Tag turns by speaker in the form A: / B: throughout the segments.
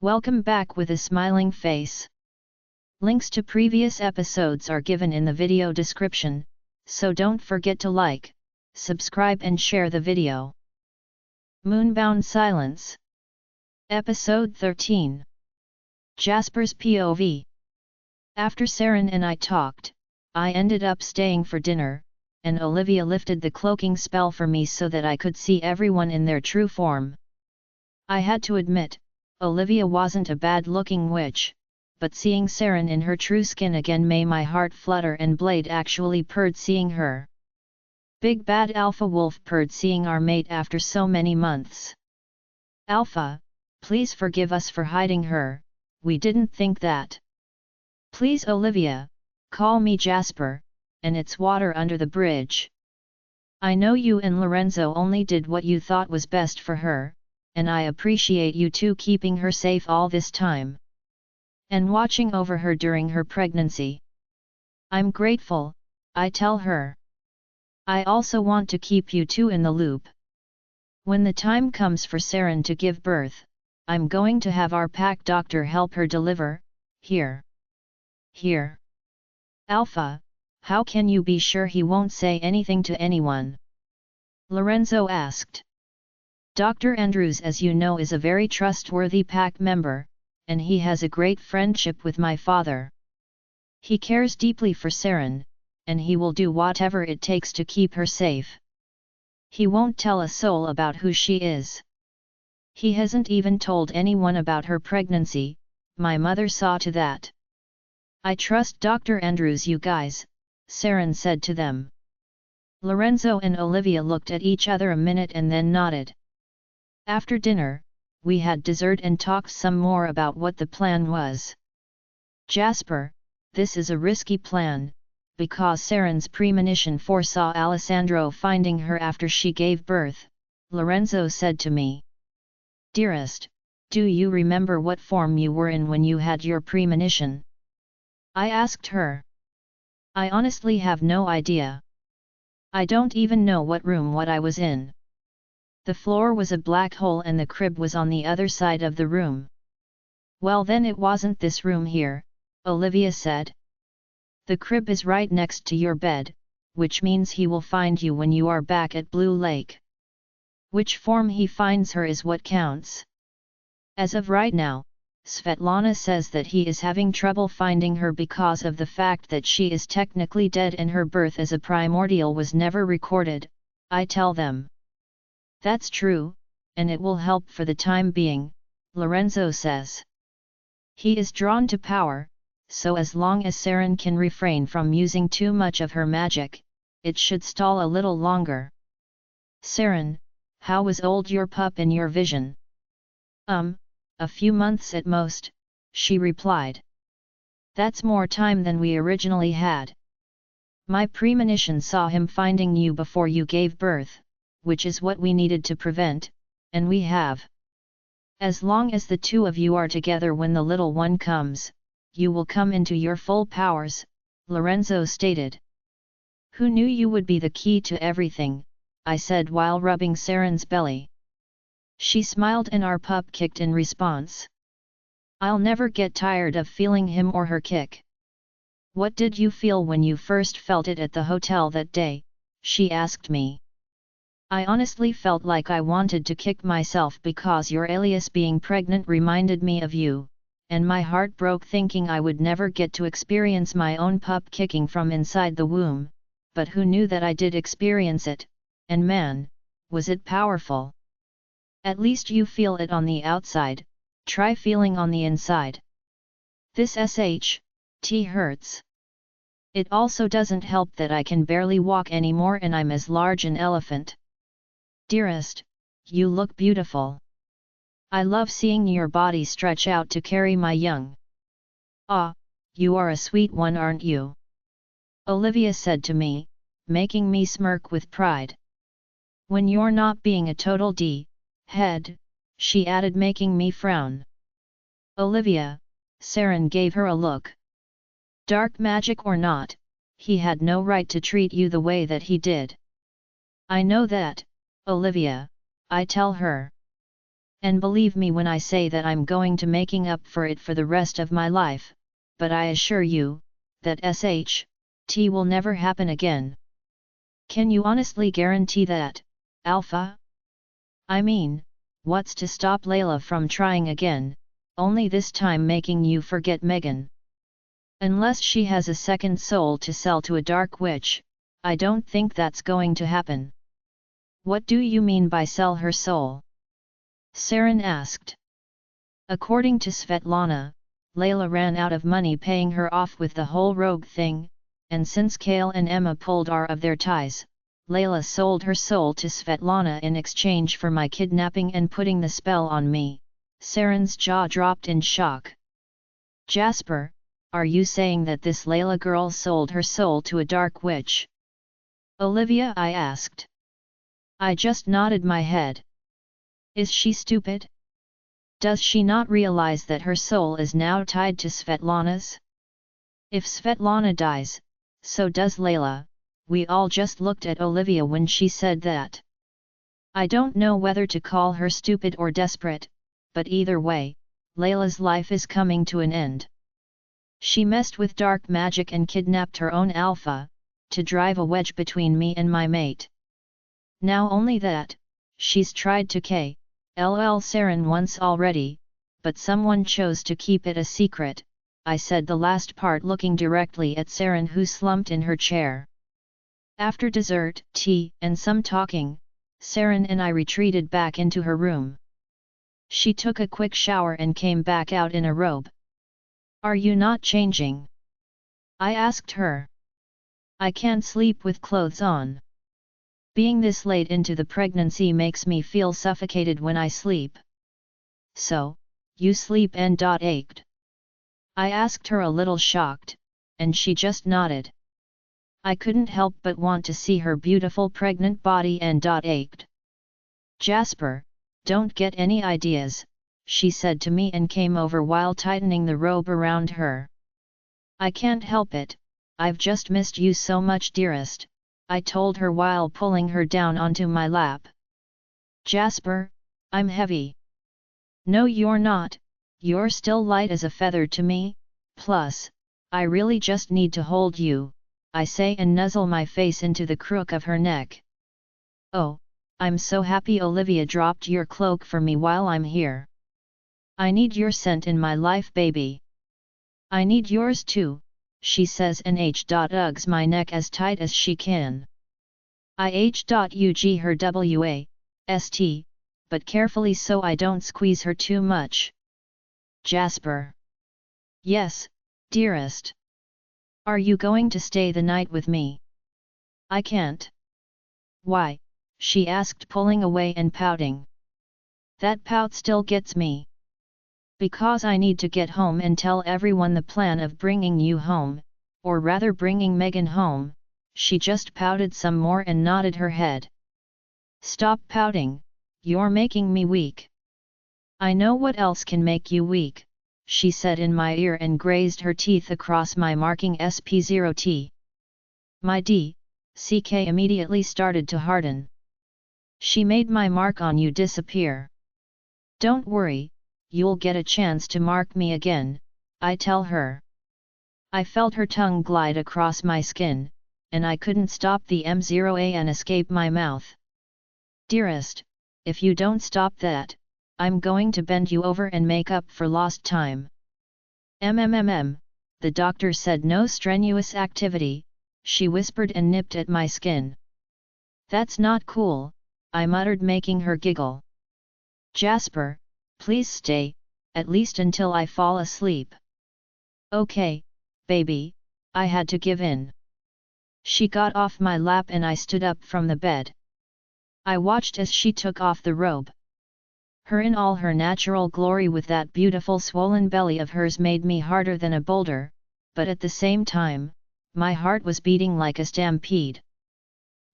A: Welcome back with a smiling face. Links to previous episodes are given in the video description, so don't forget to like, subscribe and share the video. Moonbound Silence. Episode 13. Jasper's POV. After Saren and I talked, I ended up staying for dinner, and Olivia lifted the cloaking spell for me so that I could see everyone in their true form. I had to admit, Olivia wasn't a bad-looking witch, but seeing Saren in her true skin again made my heart flutter, and Blade actually purred seeing her. Big Bad Alpha Wolf purred seeing our mate after so many months. Alpha, please forgive us for hiding her, we didn't think that. Please Olivia, call me Jasper, and it's water under the bridge. I know you and Lorenzo only did what you thought was best for her, and I appreciate you two keeping her safe all this time. And watching over her during her pregnancy. I'm grateful, I tell her. I also want to keep you two in the loop. When the time comes for Saren to give birth, I'm going to have our pack doctor help her deliver, here. Alpha, how can you be sure he won't say anything to anyone? Lorenzo asked. Dr. Andrews, as you know, is a very trustworthy pack member, and he has a great friendship with my father. He cares deeply for Saren, and he will do whatever it takes to keep her safe. He won't tell a soul about who she is. He hasn't even told anyone about her pregnancy, my mother saw to that. I trust Dr. Andrews, you guys, Saren said to them. Lorenzo and Olivia looked at each other a minute and then nodded. After dinner, we had dessert and talked some more about what the plan was. Jasper, this is a risky plan, because Saren's premonition foresaw Alessandro finding her after she gave birth, Lorenzo said to me. Dearest, do you remember what form you were in when you had your premonition? I asked her. I honestly have no idea. I don't even know what I was in. The floor was a black hole and the crib was on the other side of the room. Well then it wasn't this room here, Olivia said. The crib is right next to your bed, which means he will find you when you are back at Blue Lake. Which form he finds her is what counts. As of right now, Svetlana says that he is having trouble finding her because of the fact that she is technically dead and her birth as a primordial was never recorded, I tell them. That's true, and it will help for the time being, Lorenzo says. He is drawn to power, so as long as Saren can refrain from using too much of her magic, it should stall a little longer. Saren, how was old your pup in your vision? A few months at most, she replied. That's more time than we originally had. My premonition saw him finding you before you gave birth, which is what we needed to prevent, and we have. As long as the two of you are together when the little one comes, you will come into your full powers, Lorenzo stated. Who knew you would be the key to everything, I said while rubbing Saren's belly. She smiled and our pup kicked in response. I'll never get tired of feeling him or her kick. What did you feel when you first felt it at the hotel that day? She asked me. I honestly felt like I wanted to kick myself because your alias being pregnant reminded me of you, and my heart broke thinking I would never get to experience my own pup kicking from inside the womb, but who knew that I did experience it, and man, was it powerful. At least you feel it on the outside, try feeling on the inside. This SHT hurts. It also doesn't help that I can barely walk anymore and I'm as large an elephant. Dearest, you look beautiful. I love seeing your body stretch out to carry my young. Ah, you are a sweet one, aren't you? Olivia said to me, making me smirk with pride. When you're not being a total head, she added, making me frown. Olivia, Saren gave her a look. Dark magic or not, he had no right to treat you the way that he did. I know that, Olivia, I tell her. And believe me when I say that I'm going to making up for it for the rest of my life, but I assure you, that SHT will never happen again. Can you honestly guarantee that, Alpha? I mean, what's to stop Leila from trying again, only this time making you forget Megan? Unless she has a second soul to sell to a dark witch, I don't think that's going to happen. What do you mean by sell her soul? Saren asked. According to Svetlana, Leila ran out of money paying her off with the whole rogue thing, and since Kale and Emma pulled our of their ties, Leila sold her soul to Svetlana in exchange for my kidnapping and putting the spell on me. Saren's jaw dropped in shock. Jasper, are you saying that this Leila girl sold her soul to a dark witch? Olivia, I asked. I just nodded my head. Is she stupid? Does she not realize that her soul is now tied to Svetlana's? If Svetlana dies, so does Leila. We all just looked at Olivia when she said that. I don't know whether to call her stupid or desperate, but either way, Leila's life is coming to an end. She messed with dark magic and kidnapped her own Alpha, to drive a wedge between me and my mate. Now only that, she's tried to kill Saren once already, but someone chose to keep it a secret, I said the last part looking directly at Saren who slumped in her chair. After dessert, tea, and some talking, Saren and I retreated back into her room. She took a quick shower and came back out in a robe. Are you not changing? I asked her. I can't sleep with clothes on. Being this late into the pregnancy makes me feel suffocated when I sleep. So, you sleep and ached? I asked her a little shocked, and she just nodded. I couldn't help but want to see her beautiful pregnant body and ached. Jasper, don't get any ideas, she said to me and came over while tightening the robe around her. I can't help it, I've just missed you so much, dearest, I told her while pulling her down onto my lap. Jasper, I'm heavy. No, you're not, you're still light as a feather to me, plus, I really just need to hold you, I say and nuzzle my face into the crook of her neck. Oh, I'm so happy Olivia dropped your cloak for me while I'm here. I need your scent in my life, baby. I need yours too, she says and hugs my neck as tight as she can. I hug her wast, but carefully so I don't squeeze her too much. Jasper. Yes, dearest. Are you going to stay the night with me? I can't. Why? She asked, pulling away and pouting. That pout still gets me. Because I need to get home and tell everyone the plan of bringing you home, or rather bringing Megan home. She just pouted some more and nodded her head. Stop pouting, you're making me weak. I know what else can make you weak, she said in my ear and grazed her teeth across my marking SP0T. My DCK immediately started to harden. She made my mark on you disappear. Don't worry, you'll get a chance to mark me again, I tell her. I felt her tongue glide across my skin, and I couldn't stop the M0A and escape my mouth. Dearest, if you don't stop that, I'm going to bend you over and make up for lost time. The doctor said no strenuous activity, she whispered and nipped at my skin. That's not cool, I muttered, making her giggle. Jasper, please stay, at least until I fall asleep. Okay, baby, I had to give in. She got off my lap and I stood up from the bed. I watched as she took off the robe. Her in all her natural glory with that beautiful swollen belly of hers made me harder than a boulder, but at the same time, my heart was beating like a stampede.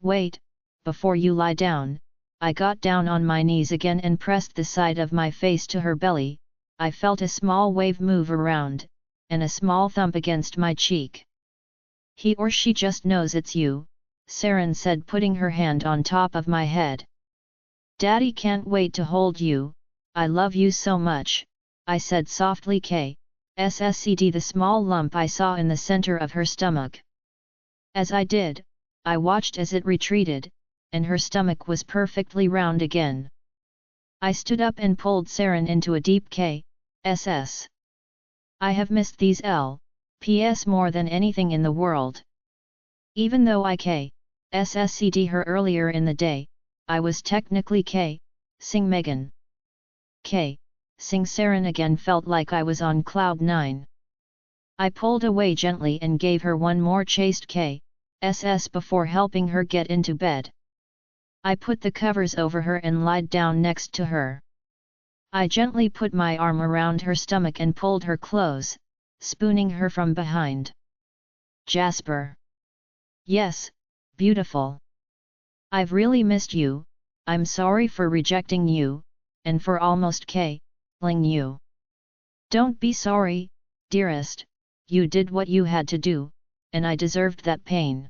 A: Wait, before you lie down, I got down on my knees again and pressed the side of my face to her belly. I felt a small wave move around, and a small thump against my cheek. He or she just knows it's you, Saren said, putting her hand on top of my head. Daddy can't wait to hold you, I love you so much, I said softly. KSSCD the small lump I saw in the center of her stomach. As I did, I watched as it retreated, and her stomach was perfectly round again. I stood up and pulled Saren into a deep KSS. I have missed these LPS more than anything in the world. Even though I KSSCD her earlier in the day, I was technically Sing Megan. Sing Saren again felt like I was on cloud 9. I pulled away gently and gave her one more chaste KSS before helping her get into bed. I put the covers over her and lied down next to her. I gently put my arm around her stomach and pulled her close, spooning her from behind. Jasper. Yes, beautiful. I've really missed you. I'm sorry for rejecting you, and for almost killing you. Don't be sorry, dearest, you did what you had to do, and I deserved that pain.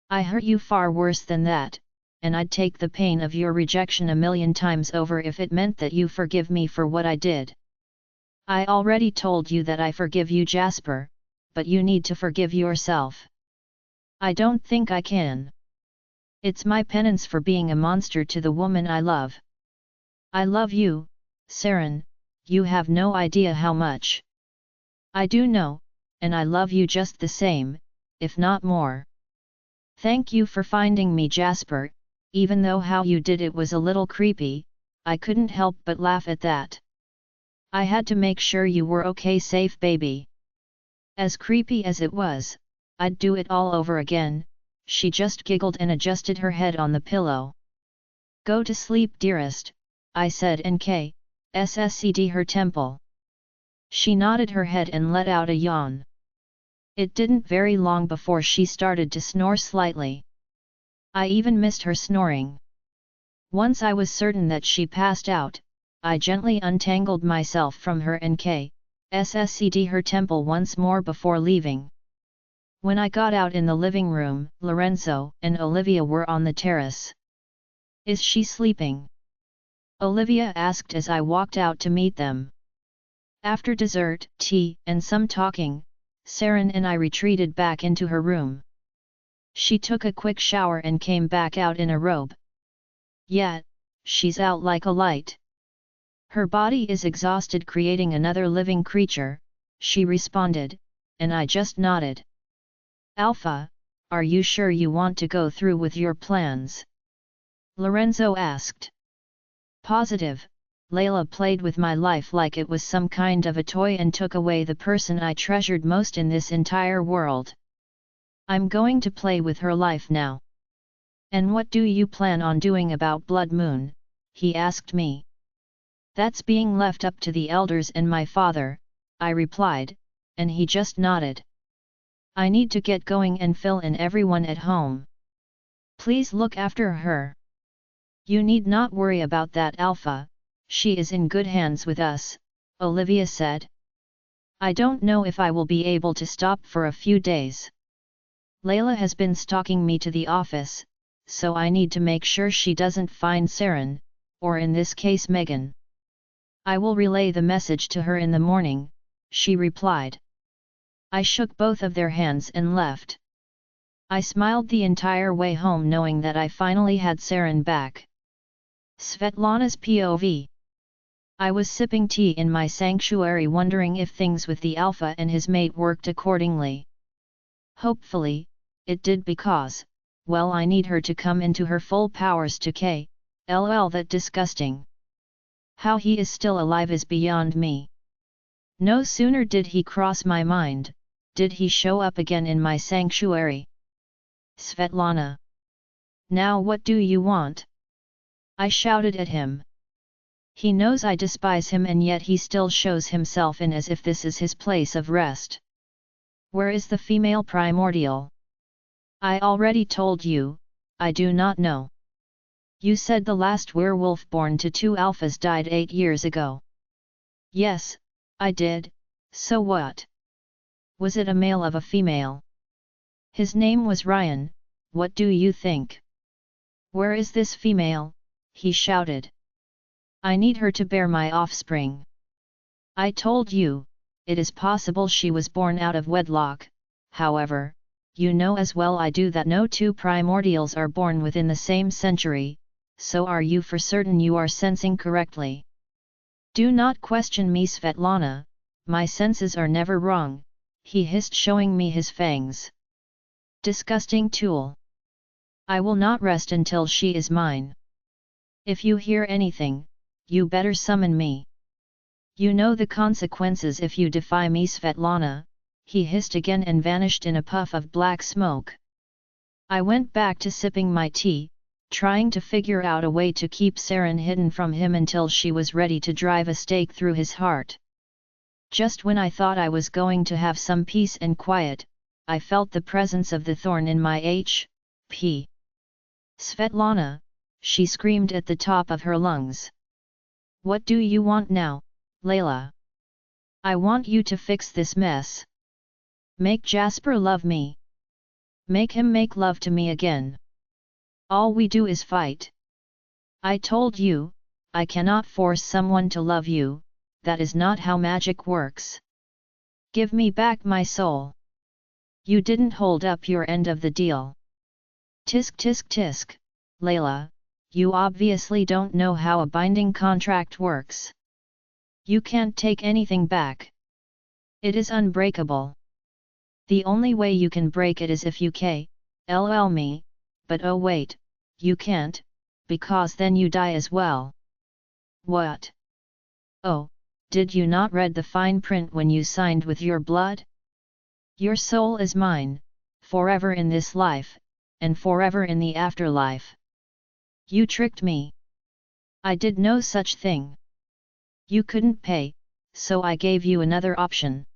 A: I hurt you far worse than that, and I'd take the pain of your rejection 1,000,000 times over if it meant that you forgive me for what I did. I already told you that I forgive you, Jasper, but you need to forgive yourself. I don't think I can. It's my penance for being a monster to the woman I love. I love you, Saren, you have no idea how much. I do know, and I love you just the same, if not more. Thank you for finding me, Jasper, even though how you did it was a little creepy, I couldn't help but laugh at that. I had to make sure you were okay, safe baby. As creepy as it was, I'd do it all over again. She just giggled and adjusted her head on the pillow. Go to sleep, dearest, I said, and KSSCD her temple. She nodded her head and let out a yawn. It didn't very long before she started to snore slightly. I even missed her snoring. Once I was certain that she passed out, I gently untangled myself from her and KSSCD her temple once more before leaving. When I got out in the living room, Lorenzo and Olivia were on the terrace. Is she sleeping? Olivia asked as I walked out to meet them. After dessert, tea, and some talking, Saren and I retreated back into her room. She took a quick shower and came back out in a robe. Yeah, she's out like a light. Her body is exhausted creating another living creature, she responded, and I just nodded. Alpha, are you sure you want to go through with your plans? Lorenzo asked. Positive. Leila played with my life like it was some kind of a toy and took away the person I treasured most in this entire world. I'm going to play with her life now. And what do you plan on doing about Blood Moon? He asked me. That's being left up to the elders and my father, I replied, and he just nodded. I need to get going and fill in everyone at home. Please look after her. You need not worry about that, Alpha, she is in good hands with us, Olivia said. I don't know if I will be able to stop for a few days. Leila has been stalking me to the office, so I need to make sure she doesn't find Saren, or in this case Megan. I will relay the message to her in the morning, she replied. I shook both of their hands and left. I smiled the entire way home knowing that I finally had Saren back. Svetlana's POV. I was sipping tea in my sanctuary wondering if things with the Alpha and his mate worked accordingly. Hopefully, it did because, well, I need her to come into her full powers to KLL that disgusting. How he is still alive is beyond me. No sooner did he cross my mind, did he show up again in my sanctuary. Svetlana. Now what do you want? I shouted at him. He knows I despise him and yet he still shows himself in as if this is his place of rest. Where is the female primordial? I already told you, I do not know. You said the last werewolf born to 2 alphas died 8 years ago. Yes, I did, so what? Was it a male of a female? His name was Ryan, what do you think? Where is this female? He shouted. I need her to bear my offspring. I told you, it is possible she was born out of wedlock, however, you know as well I do that no two primordials are born within the same century, so are you for certain you are sensing correctly? Do not question me, Svetlana, my senses are never wrong, he hissed, showing me his fangs. Disgusting tool. I will not rest until she is mine. If you hear anything, you better summon me. You know the consequences if you defy me, Svetlana, he hissed again and vanished in a puff of black smoke. I went back to sipping my tea, trying to figure out a way to keep Saren hidden from him until she was ready to drive a stake through his heart. Just when I thought I was going to have some peace and quiet, I felt the presence of the thorn in my H.P. Svetlana, she screamed at the top of her lungs. What do you want now, Leila? I want you to fix this mess. Make Jasper love me. Make him make love to me again. All we do is fight. I told you, I cannot force someone to love you, that is not how magic works. Give me back my soul. You didn't hold up your end of the deal. Tisk tisk tisk, Leila, you obviously don't know how a binding contract works. You can't take anything back. It is unbreakable. The only way you can break it is if you kill me, but oh wait, you can't, because then you die as well. What? Oh, did you not read the fine print when you signed with your blood? Your soul is mine, forever in this life, and forever in the afterlife. You tricked me. I did no such thing. You couldn't pay, so I gave you another option.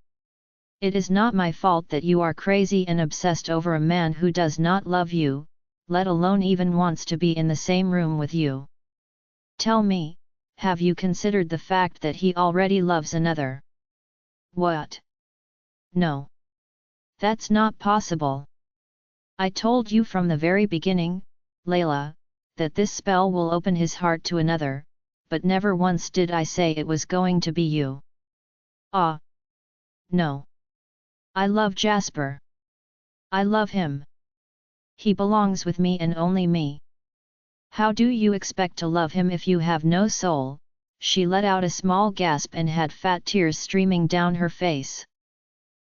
A: It is not my fault that you are crazy and obsessed over a man who does not love you, let alone even wants to be in the same room with you. Tell me, have you considered the fact that he already loves another? What? No. That's not possible. I told you from the very beginning, Leila, that this spell will open his heart to another, but never once did I say it was going to be you. Ah. No. I love Jasper. I love him. He belongs with me and only me. How do you expect to love him if you have no soul? She let out a small gasp and had fat tears streaming down her face.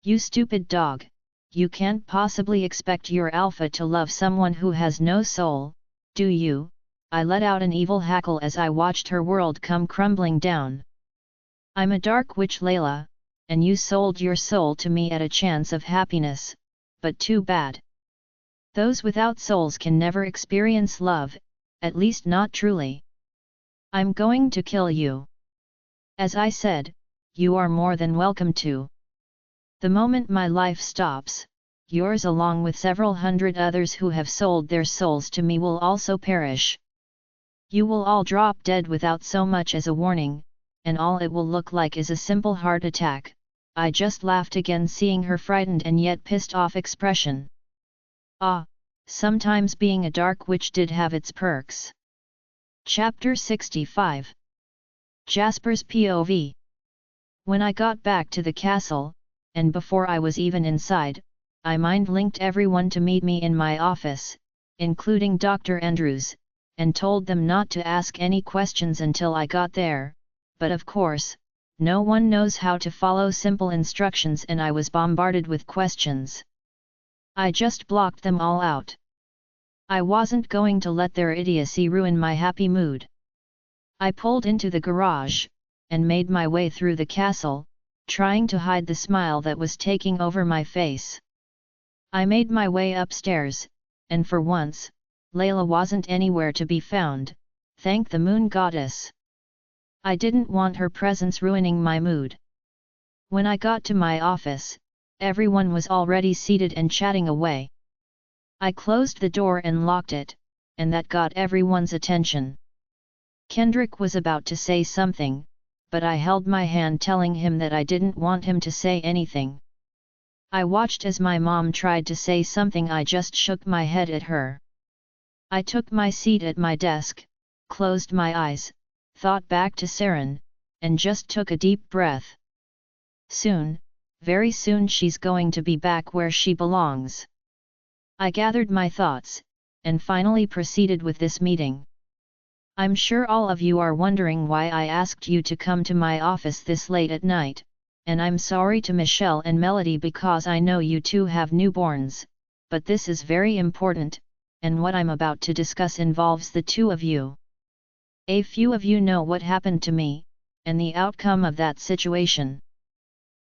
A: You stupid dog, you can't possibly expect your alpha to love someone who has no soul, do you? I let out an evil hackle as I watched her world come crumbling down. I'm a dark witch, Leila, and you sold your soul to me at a chance of happiness, but too bad. Those without souls can never experience love, at least not truly. I'm going to kill you. As I said, you are more than welcome to. The moment my life stops, yours along with several hundred others who have sold their souls to me will also perish. You will all drop dead without so much as a warning, and all it will look like is a simple heart attack. I just laughed again, seeing her frightened and yet pissed off expression. Ah, sometimes being a dark witch did have its perks. Chapter 65. Jasper's POV. When I got back to the castle, and before I was even inside, I mind-linked everyone to meet me in my office, including Dr. Andrews, and told them not to ask any questions until I got there, but of course, no one knows how to follow simple instructions and I was bombarded with questions. I just blocked them all out. I wasn't going to let their idiocy ruin my happy mood. I pulled into the garage, and made my way through the castle, trying to hide the smile that was taking over my face. I made my way upstairs, and for once, Leila wasn't anywhere to be found, thank the moon goddess. I didn't want her presence ruining my mood. When I got to my office, everyone was already seated and chatting away. I closed the door and locked it, and that got everyone's attention. Kendrick was about to say something, but I held my hand telling him that I didn't want him to say anything. I watched as my mom tried to say something. I just shook my head at her. I took my seat at my desk, closed my eyes, thought back to Saren, and just took a deep breath. Soon, very soon she's going to be back where she belongs. I gathered my thoughts, and finally proceeded with this meeting. I'm sure all of you are wondering why I asked you to come to my office this late at night, and I'm sorry to Michelle and Melody because I know you two have newborns, but this is very important, and what I'm about to discuss involves the two of you. A few of you know what happened to me, and the outcome of that situation.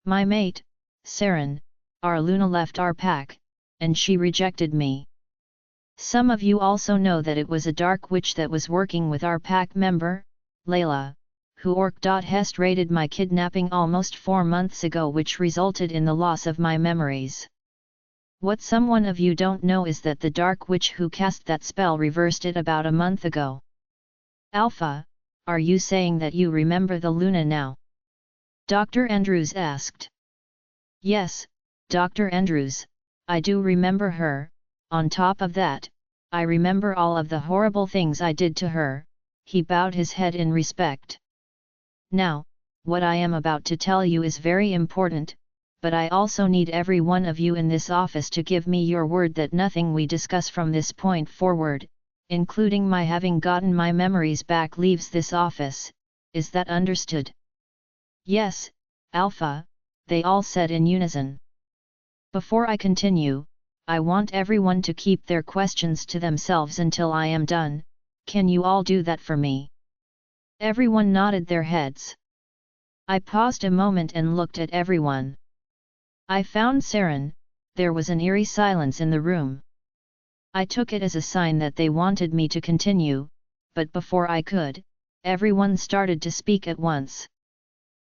A: My mate, Saren, our Luna left our pack, and she rejected me. Some of you also know that it was a dark witch that was working with our pack member, Leila, who orc.hest raided my kidnapping almost 4 months ago, which resulted in the loss of my memories. What someone of you don't know is that the dark witch who cast that spell reversed it about a month ago. Alpha, are you saying that you remember the Luna now? Dr. Andrews asked. Yes, Dr. Andrews, I do remember her. On top of that, I remember all of the horrible things I did to her. He bowed his head in respect. Now, what I am about to tell you is very important, but I also need every one of you in this office to give me your word that nothing we discuss from this point forward, including my having gotten my memories back, leaves this office. Is that understood? Yes, Alpha, they all said in unison. Before I continue, I want everyone to keep their questions to themselves until I am done. Can you all do that for me? Everyone nodded their heads. I paused a moment and looked at everyone. I found Saren. There was an eerie silence in the room. I took it as a sign that they wanted me to continue, but before I could, everyone started to speak at once.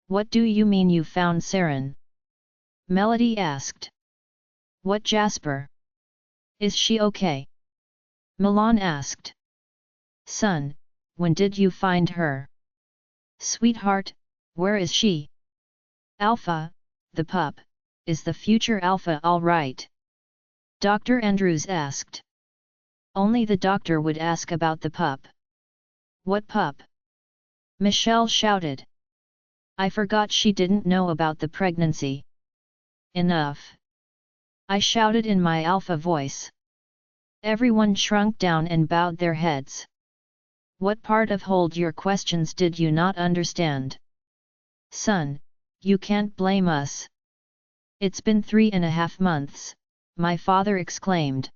A: What do you mean you found Saren? Melody asked. What, Jasper? Is she okay? Milan asked. Son, when did you find her? Sweetheart, where is she? Alpha, the pup, is the future Alpha all right? Dr. Andrews asked. Only the doctor would ask about the pup. What pup? Michelle shouted. I forgot she didn't know about the pregnancy. Enough! I shouted in my Alpha voice. Everyone shrunk down and bowed their heads. What part of hold your questions did you not understand? Son, you can't blame us. It's been 3.5 months, my father exclaimed.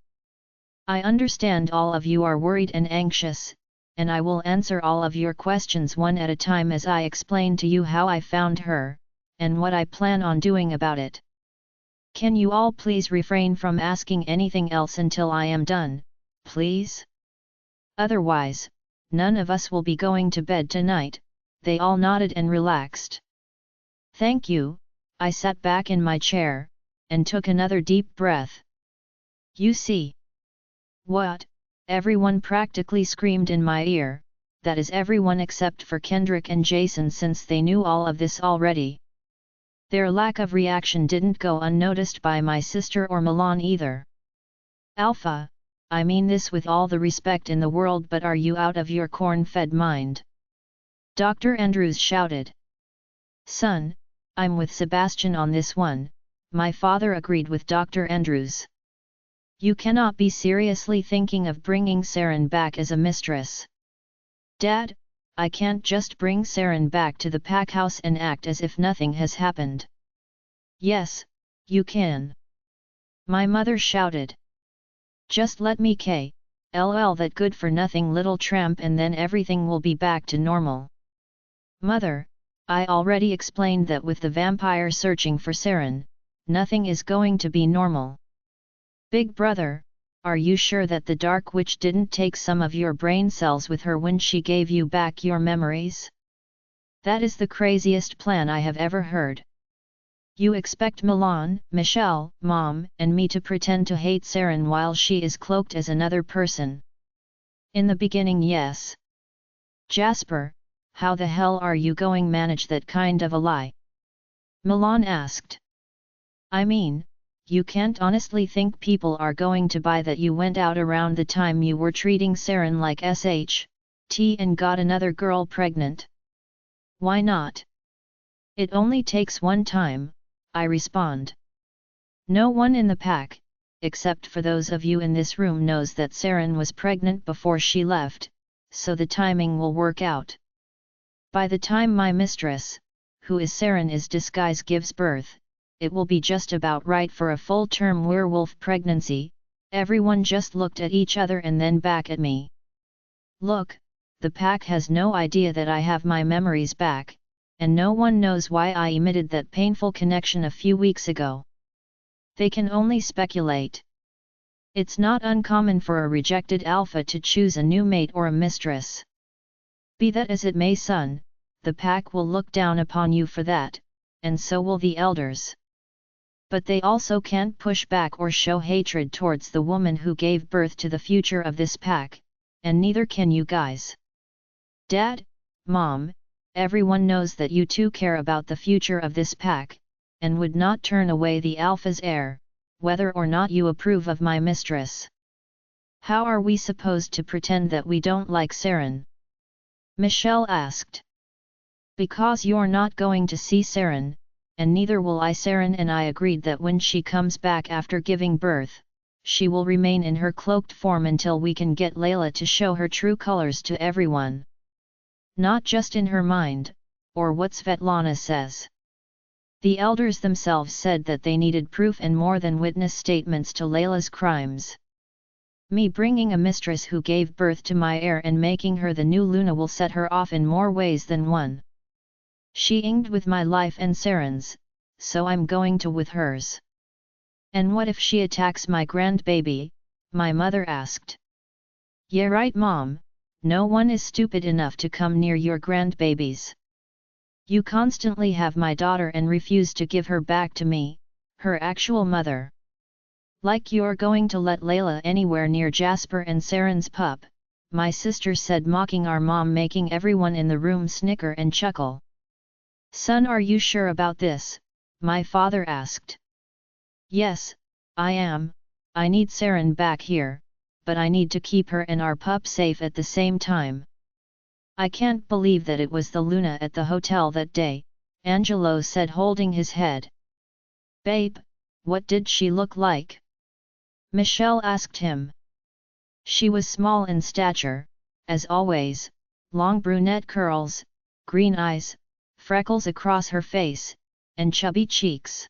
A: I understand all of you are worried and anxious, and I will answer all of your questions one at a time as I explain to you how I found her, and what I plan on doing about it. Can you all please refrain from asking anything else until I am done, please? Otherwise, none of us will be going to bed tonight. They all nodded and relaxed. Thank you, I sat back in my chair, and took another deep breath. You see? What? Everyone practically screamed in my ear, that is everyone except for Kendrick and Jason, since they knew all of this already. Their lack of reaction didn't go unnoticed by my sister or Milan either. Alpha, I mean this with all the respect in the world, but are you out of your corn-fed mind? Dr. Andrews shouted. Son, I'm with Sebastian on this one, my father agreed with Dr. Andrews. You cannot be seriously thinking of bringing Saren back as a mistress. Dad, I can't just bring Saren back to the pack house and act as if nothing has happened. Yes, you can. My mother shouted. Just let me lol that good for nothing little tramp, and then everything will be back to normal. Mother, I already explained that with the vampire searching for Saren, nothing is going to be normal. Big brother, are you sure that the Dark Witch didn't take some of your brain cells with her when she gave you back your memories? That is the craziest plan I have ever heard. You expect Milan, Michelle, Mom, and me to pretend to hate Saren while she is cloaked as another person? In the beginning, yes. Jasper, how the hell are you going to manage that kind of a lie? Milan asked. I mean, you can't honestly think people are going to buy that you went out around the time you were treating Saren like sh, tea and got another girl pregnant. Why not? It only takes one time, I respond. No one in the pack, except for those of you in this room, knows that Saren was pregnant before she left, so the timing will work out. By the time my mistress, who is Saren is disguise, gives birth, it will be just about right for a full-term werewolf pregnancy. Everyone just looked at each other and then back at me. Look, the pack has no idea that I have my memories back, and no one knows why I emitted that painful connection a few weeks ago. They can only speculate. It's not uncommon for a rejected alpha to choose a new mate or a mistress. Be that as it may, son, the pack will look down upon you for that, and so will the elders. But they also can't push back or show hatred towards the woman who gave birth to the future of this pack, and neither can you guys. Dad, Mom, everyone knows that you two care about the future of this pack, and would not turn away the alpha's heir, whether or not you approve of my mistress. How are we supposed to pretend that we don't like Saren? Michelle asked. Because you're not going to see Saren, and neither will I. Saren and I agreed that when she comes back after giving birth, she will remain in her cloaked form until we can get Leila to show her true colors to everyone. Not just in her mind, or what Svetlana says. The elders themselves said that they needed proof and more than witness statements to Leila's crimes. Me bringing a mistress who gave birth to my heir and making her the new Luna will set her off in more ways than one. She inged with my life and Saren's, so I'm going to with hers. And what if she attacks my grandbaby? My mother asked. Yeah right, Mom, no one is stupid enough to come near your grandbabies. You constantly have my daughter and refuse to give her back to me, her actual mother. Like you're going to let Leila anywhere near Jasper and Saren's pup, my sister said, mocking our mom, making everyone in the room snicker and chuckle. Son, are you sure about this? My father asked. Yes, I am. I need Saren back here, but I need to keep her and our pup safe at the same time. I can't believe that it was the Luna at the hotel that day, Angelo said, holding his head. Babe, what did she look like? Michelle asked him. She was small in stature, as always, long brunette curls, green eyes, freckles across her face, and chubby cheeks.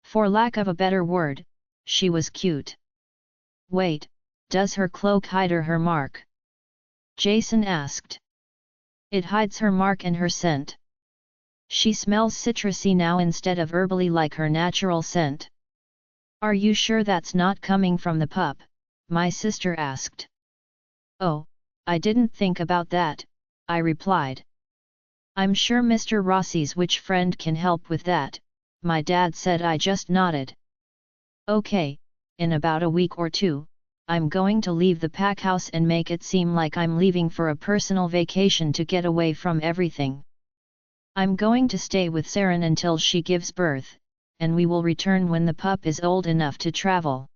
A: For lack of a better word, she was cute. Wait, does her cloak hide her mark? Jason asked. It hides her mark and her scent. She smells citrusy now instead of herbally like her natural scent. Are you sure that's not coming from the pup? My sister asked. Oh, I didn't think about that, I replied. I'm sure Mr. Rossi's witch friend can help with that, my dad said. I just nodded. Okay, in about a week or two, I'm going to leave the pack house and make it seem like I'm leaving for a personal vacation to get away from everything. I'm going to stay with Saren until she gives birth, and we will return when the pup is old enough to travel.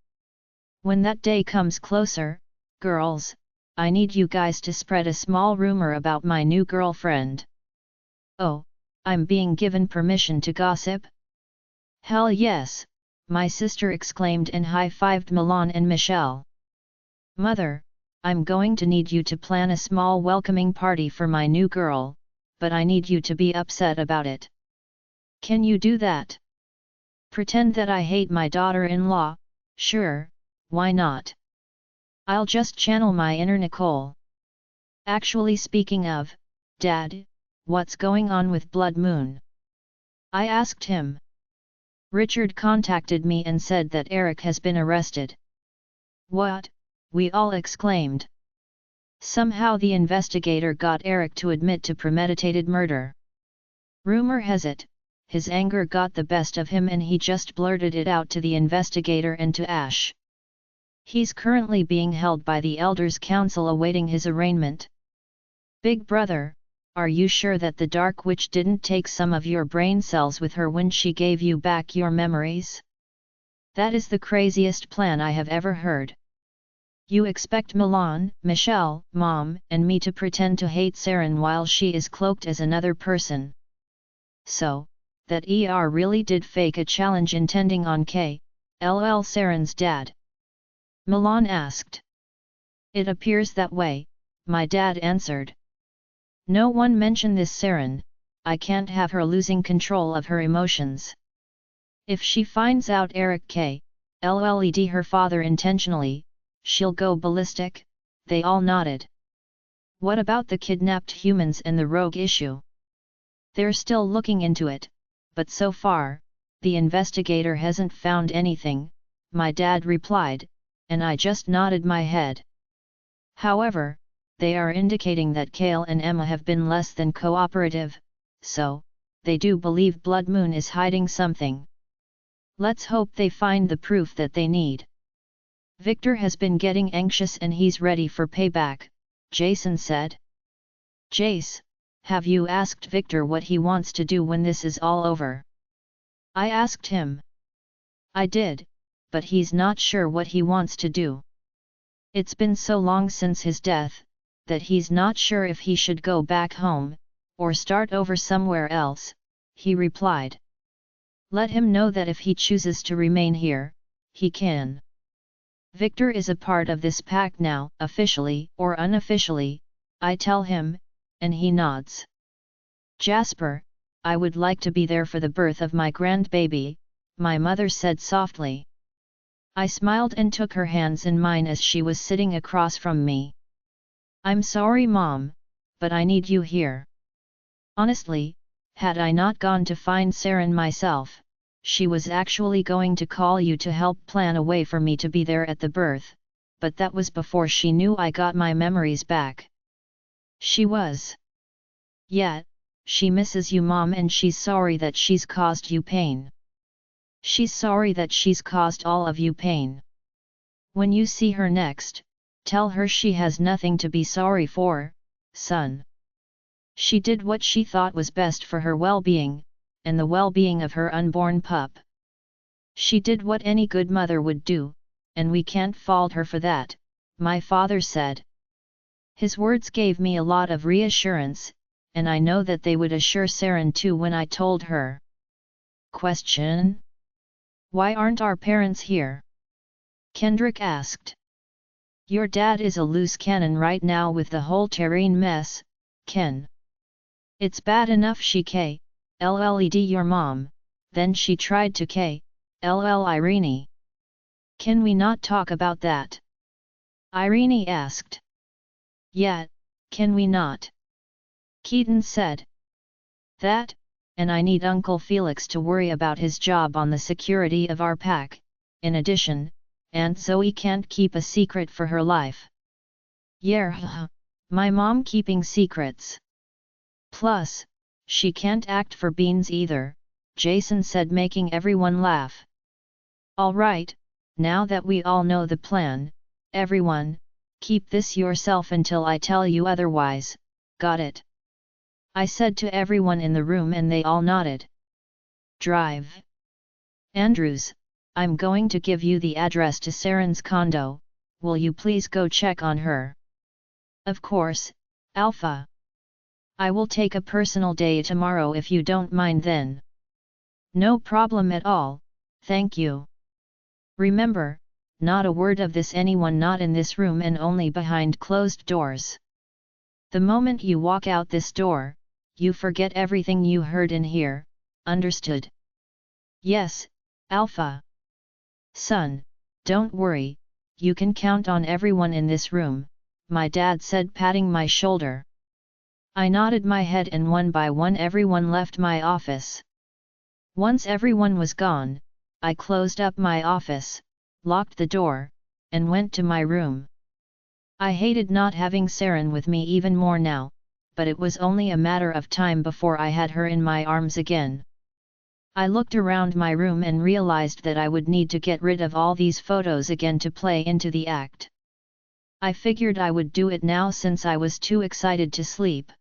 A: When that day comes closer, girls, I need you guys to spread a small rumor about my new girlfriend. Oh, I'm being given permission to gossip? Hell yes, my sister exclaimed and high-fived Milan and Michelle. Mother, I'm going to need you to plan a small welcoming party for my new girl, but I need you to be upset about it. Can you do that? Pretend that I hate my daughter-in-law? Sure, why not? I'll just channel my inner Nicole. Actually, speaking of, Dad, what's going on with Blood Moon? I asked him. Richard contacted me and said that Eric has been arrested. What? We all exclaimed. Somehow the investigator got Eric to admit to premeditated murder. Rumor has it, his anger got the best of him and he just blurted it out to the investigator and to Ash. He's currently being held by the Elders' Council awaiting his arraignment. Big brother, are you sure that the Dark Witch didn't take some of your brain cells with her when she gave you back your memories? That is the craziest plan I have ever heard. You expect Milan, Michelle, Mom, and me to pretend to hate Saren while she is cloaked as another person. So, that really did fake a challenge intending on LL Saren's dad? Milan asked. It appears that way, my dad answered. No one mentioned this Saren, I can't have her losing control of her emotions. If she finds out Eric LLed her father intentionally, she'll go ballistic, they all nodded. What about the kidnapped humans and the rogue issue? They're still looking into it, but so far, the investigator hasn't found anything, my dad replied, and I just nodded my head. However, they are indicating that Kale and Emma have been less than cooperative, so, they do believe Blood Moon is hiding something. Let's hope they find the proof that they need. Victor has been getting anxious and he's ready for payback, Jason said. Jace, have you asked Victor what he wants to do when this is all over? I asked him. I did, but he's not sure what he wants to do. It's been so long since his death, that he's not sure if he should go back home, or start over somewhere else, he replied. Let him know that if he chooses to remain here, he can. Victor is a part of this pack now, officially or unofficially, I tell him, and he nods. Jasper, I would like to be there for the birth of my grandbaby, my mother said softly. I smiled and took her hands in mine as she was sitting across from me. I'm sorry, Mom, but I need you here. Honestly, had I not gone to find Saren myself, she was actually going to call you to help plan a way for me to be there at the birth, but that was before she knew I got my memories back. She was. Yet, she misses you, Mom, and she's sorry that she's caused you pain. She's sorry that she's caused all of you pain. When you see her next, tell her she has nothing to be sorry for, son. She did what she thought was best for her well-being, and the well-being of her unborn pup. She did what any good mother would do, and we can't fault her for that, my father said. His words gave me a lot of reassurance, and I know that they would assure Saren too when I told her. Question? Why aren't our parents here? Kendrick asked. Your dad is a loose cannon right now with the whole terrain mess, Ken. It's bad enough she LLed your mom, then she tried to LL Irene. Can we not talk about that? Irene asked. Yeah, can we not? Keaton said. That, and I need Uncle Felix to worry about his job on the security of our pack, in addition, Aunt Zoe can't keep a secret for her life. Yeah, my mom keeping secrets. Plus, she can't act for beans either, Jason said, making everyone laugh. Alright, now that we all know the plan, everyone, keep this yourself until I tell you otherwise, got it? I said to everyone in the room and they all nodded. Drive. Andrews, I'm going to give you the address to Saren's condo, will you please go check on her? Of course, Alpha. I will take a personal day tomorrow if you don't mind then. No problem at all, thank you. Remember, not a word of this anyone not in this room and only behind closed doors. The moment you walk out this door, you forget everything you heard in here, understood? Yes, Alpha. Son, don't worry, you can count on everyone in this room, my dad said, patting my shoulder. I nodded my head and one by one everyone left my office. Once everyone was gone, I closed up my office, locked the door, and went to my room. I hated not having Saren with me even more now, but it was only a matter of time before I had her in my arms again. I looked around my room and realized that I would need to get rid of all these photos again to play into the act. I figured I would do it now since I was too excited to sleep.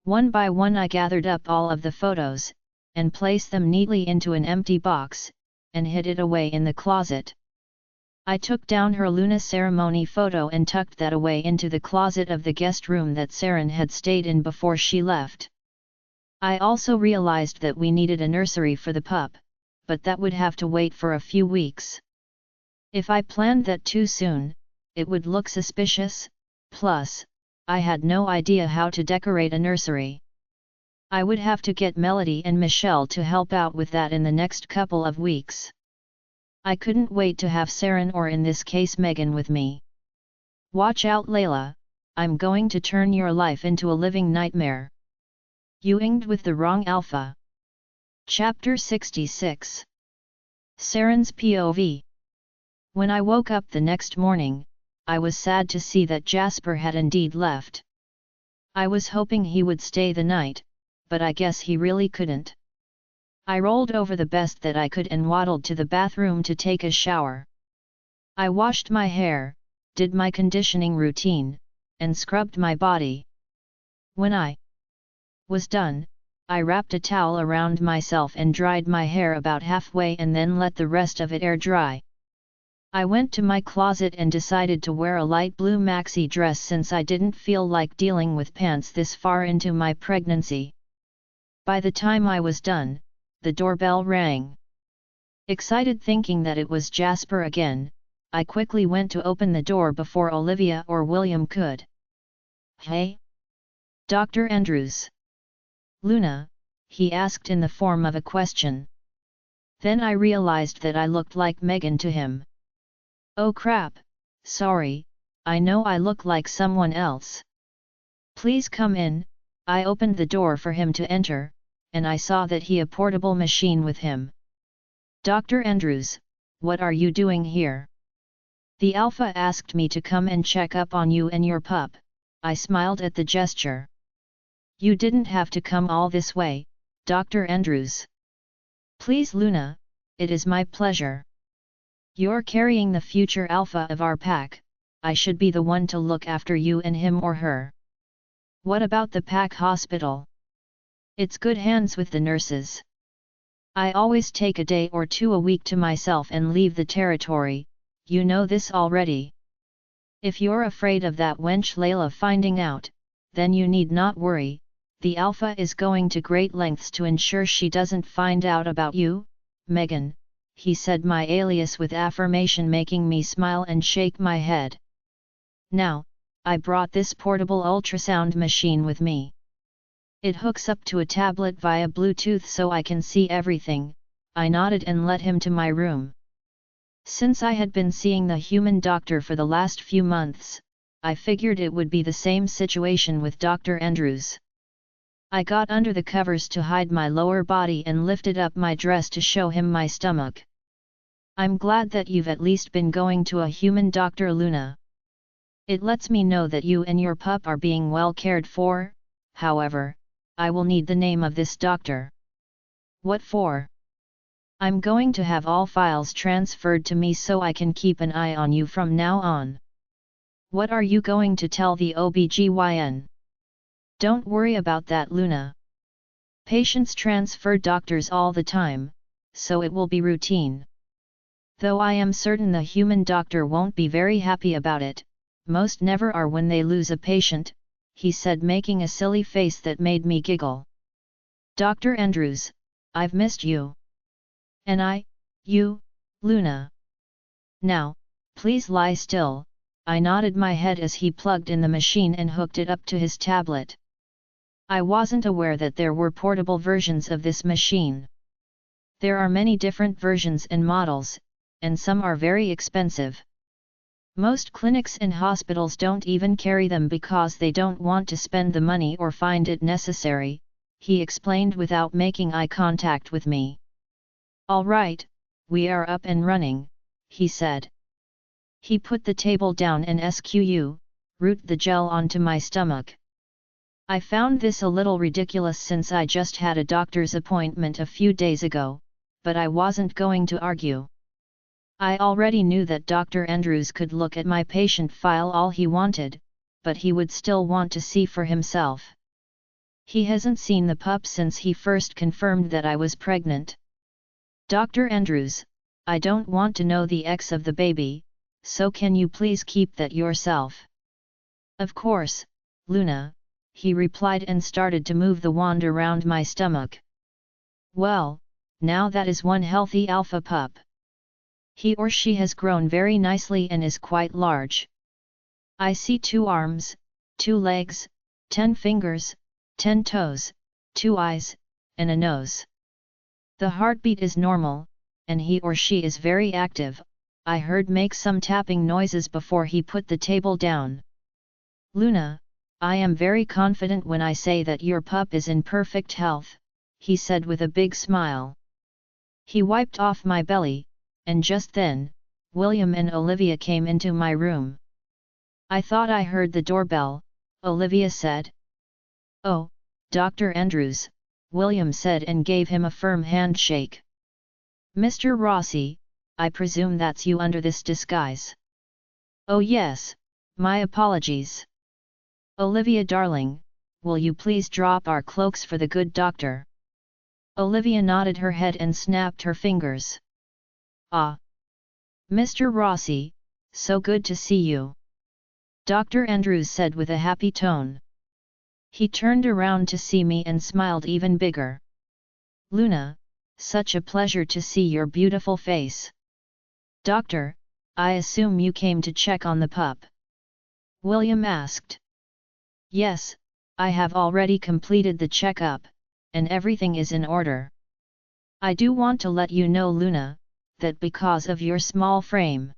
A: One by one I gathered up all of the photos, and placed them neatly into an empty box, and hid it away in the closet. I took down her Luna ceremony photo and tucked that away into the closet of the guest room that Saren had stayed in before she left. I also realized that we needed a nursery for the pup, but that would have to wait for a few weeks. If I planned that too soon, it would look suspicious, plus, I had no idea how to decorate a nursery. I would have to get Melody and Michelle to help out with that in the next couple of weeks. I couldn't wait to have Saren or in this case Megan with me. Watch out Leila, I'm going to turn your life into a living nightmare. You inged with the wrong alpha. Chapter 66. Saren's POV. When I woke up the next morning, I was sad to see that Jasper had indeed left. I was hoping he would stay the night, but I guess he really couldn't. I rolled over the best that I could and waddled to the bathroom to take a shower. I washed my hair, did my conditioning routine, and scrubbed my body. When I was done, I wrapped a towel around myself and dried my hair about halfway and then let the rest of it air dry. I went to my closet and decided to wear a light blue maxi dress since I didn't feel like dealing with pants this far into my pregnancy. By the time I was done, the doorbell rang. Excited thinking that it was Jasper again, I quickly went to open the door before Olivia or William could. Hey? Dr. Andrews. Luna, he asked in the form of a question. Then I realized that I looked like Megan to him. Oh crap, sorry, I know I look like someone else. Please come in. I opened the door for him to enter, and I saw that he had a portable machine with him. Dr. Andrews, what are you doing here? The alpha asked me to come and check up on you and your pup. I smiled at the gesture. You didn't have to come all this way, Dr. Andrews. Please Luna, it is my pleasure. You're carrying the future alpha of our pack, I should be the one to look after you and him or her. What about the pack hospital? It's good hands with the nurses. I always take a day or two a week to myself and leave the territory, you know this already. If you're afraid of that wench Leila finding out, then you need not worry, the alpha is going to great lengths to ensure she doesn't find out about you, Megan, he said my alias with affirmation making me smile and shake my head. Now, I brought this portable ultrasound machine with me. It hooks up to a tablet via Bluetooth so I can see everything. I nodded and led him to my room. Since I had been seeing the human doctor for the last few months, I figured it would be the same situation with Dr. Andrews. I got under the covers to hide my lower body and lifted up my dress to show him my stomach. I'm glad that you've at least been going to a human doctor, Luna. It lets me know that you and your pup are being well cared for. However, I will need the name of this doctor. What for? I'm going to have all files transferred to me so I can keep an eye on you from now on. What are you going to tell the OBGYN? Don't worry about that, Luna. Patients transfer doctors all the time, so it will be routine. Though I am certain the human doctor won't be very happy about it, most never are when they lose a patient, he said making a silly face that made me giggle. Dr. Andrews, I've missed you. And you, Luna. Now, please lie still. I nodded my head as he plugged in the machine and hooked it up to his tablet. I wasn't aware that there were portable versions of this machine. There are many different versions and models, and some are very expensive. Most clinics and hospitals don't even carry them because they don't want to spend the money or find it necessary, he explained without making eye contact with me. All right, we are up and running, he said. He put the table down and root the gel onto my stomach. I found this a little ridiculous since I just had a doctor's appointment a few days ago, but I wasn't going to argue. I already knew that Dr. Andrews could look at my patient file all he wanted, but he would still want to see for himself. He hasn't seen the pup since he first confirmed that I was pregnant. Dr. Andrews, I don't want to know the ex of the baby, so can you please keep that yourself? Of course, Luna, he replied and started to move the wand around my stomach. Well, now that is one healthy alpha pup. He or she has grown very nicely and is quite large. I see 2 arms, 2 legs, 10 fingers, 10 toes, 2 eyes, and a nose. The heartbeat is normal, and he or she is very active. I heard make some tapping noises before he put the table down. Luna, I am very confident when I say that your pup is in perfect health, he said with a big smile. He wiped off my belly, and just then, William and Olivia came into my room. I thought I heard the doorbell, Olivia said. Oh, Dr. Andrews, William said and gave him a firm handshake. Mr. Rossi, I presume that's you under this disguise. Oh yes, my apologies. Olivia darling, will you please drop our cloaks for the good doctor? Olivia nodded her head and snapped her fingers. Ah! Mr. Rossi, so good to see you. Dr. Andrews said with a happy tone. He turned around to see me and smiled even bigger. Luna, such a pleasure to see your beautiful face. Doctor, I assume you came to check on the pup? William asked. Yes, I have already completed the checkup, and everything is in order. I do want to let you know, Luna, that because of your small frame,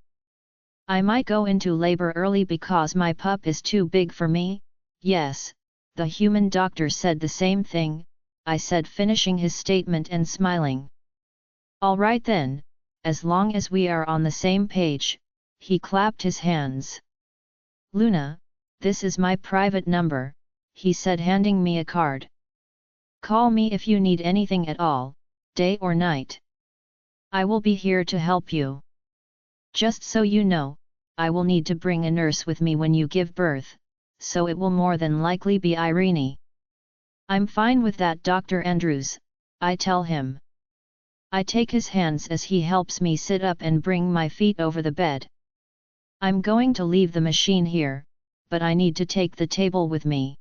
A: I might go into labor early because my pup is too big for me. Yes, the human doctor said the same thing, I said, finishing his statement and smiling. All right then, as long as we are on the same page, he clapped his hands. Luna, this is my private number, he said, handing me a card. Call me if you need anything at all, day or night. I will be here to help you. Just so you know, I will need to bring a nurse with me when you give birth, so it will more than likely be Irene. I'm fine with that, Dr. Andrews, I tell him. I take his hands as he helps me sit up and bring my feet over the bed. I'm going to leave the machine here, but I need to take the table with me.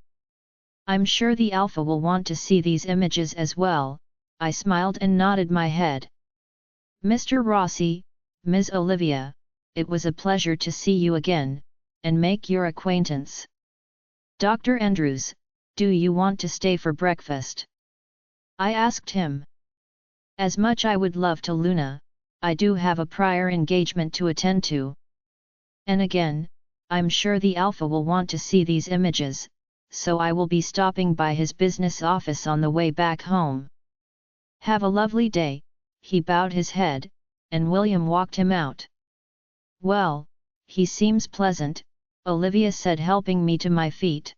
A: I'm sure the alpha will want to see these images as well, I smiled and nodded my head. Mr. Rossi, Ms. Olivia, it was a pleasure to see you again, and make your acquaintance. Dr. Andrews, do you want to stay for breakfast? I asked him. As much I would love to, Luna, I do have a prior engagement to attend to. And again, I'm sure the alpha will want to see these images, so I will be stopping by his business office on the way back home. Have a lovely day, he bowed his head, and William walked him out. Well, he seems pleasant, Olivia said, helping me to my feet.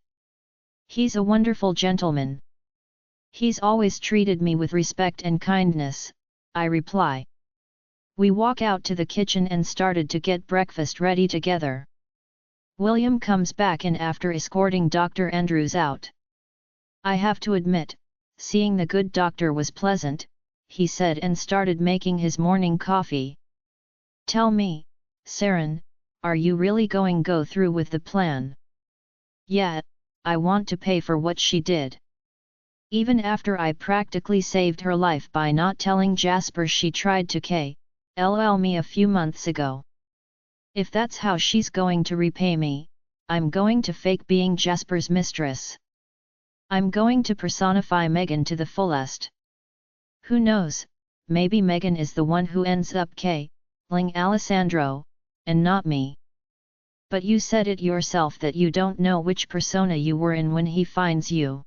A: He's a wonderful gentleman. He's always treated me with respect and kindness, I reply. We walk out to the kitchen and started to get breakfast ready together. William comes back in after escorting Dr. Andrews out. I have to admit, seeing the good doctor was pleasant, he said, and started making his morning coffee. Tell me, Saren, are you really going to go through with the plan? Yeah, I want to pay for what she did. Even after I practically saved her life by not telling Jasper she tried to kill me a few months ago. If that's how she's going to repay me, I'm going to fake being Jasper's mistress. I'm going to personify Megan to the fullest. Who knows, maybe Megan is the one who ends up killing Alessandro, and not me. But you said it yourself that you don't know which persona you were in when he finds you.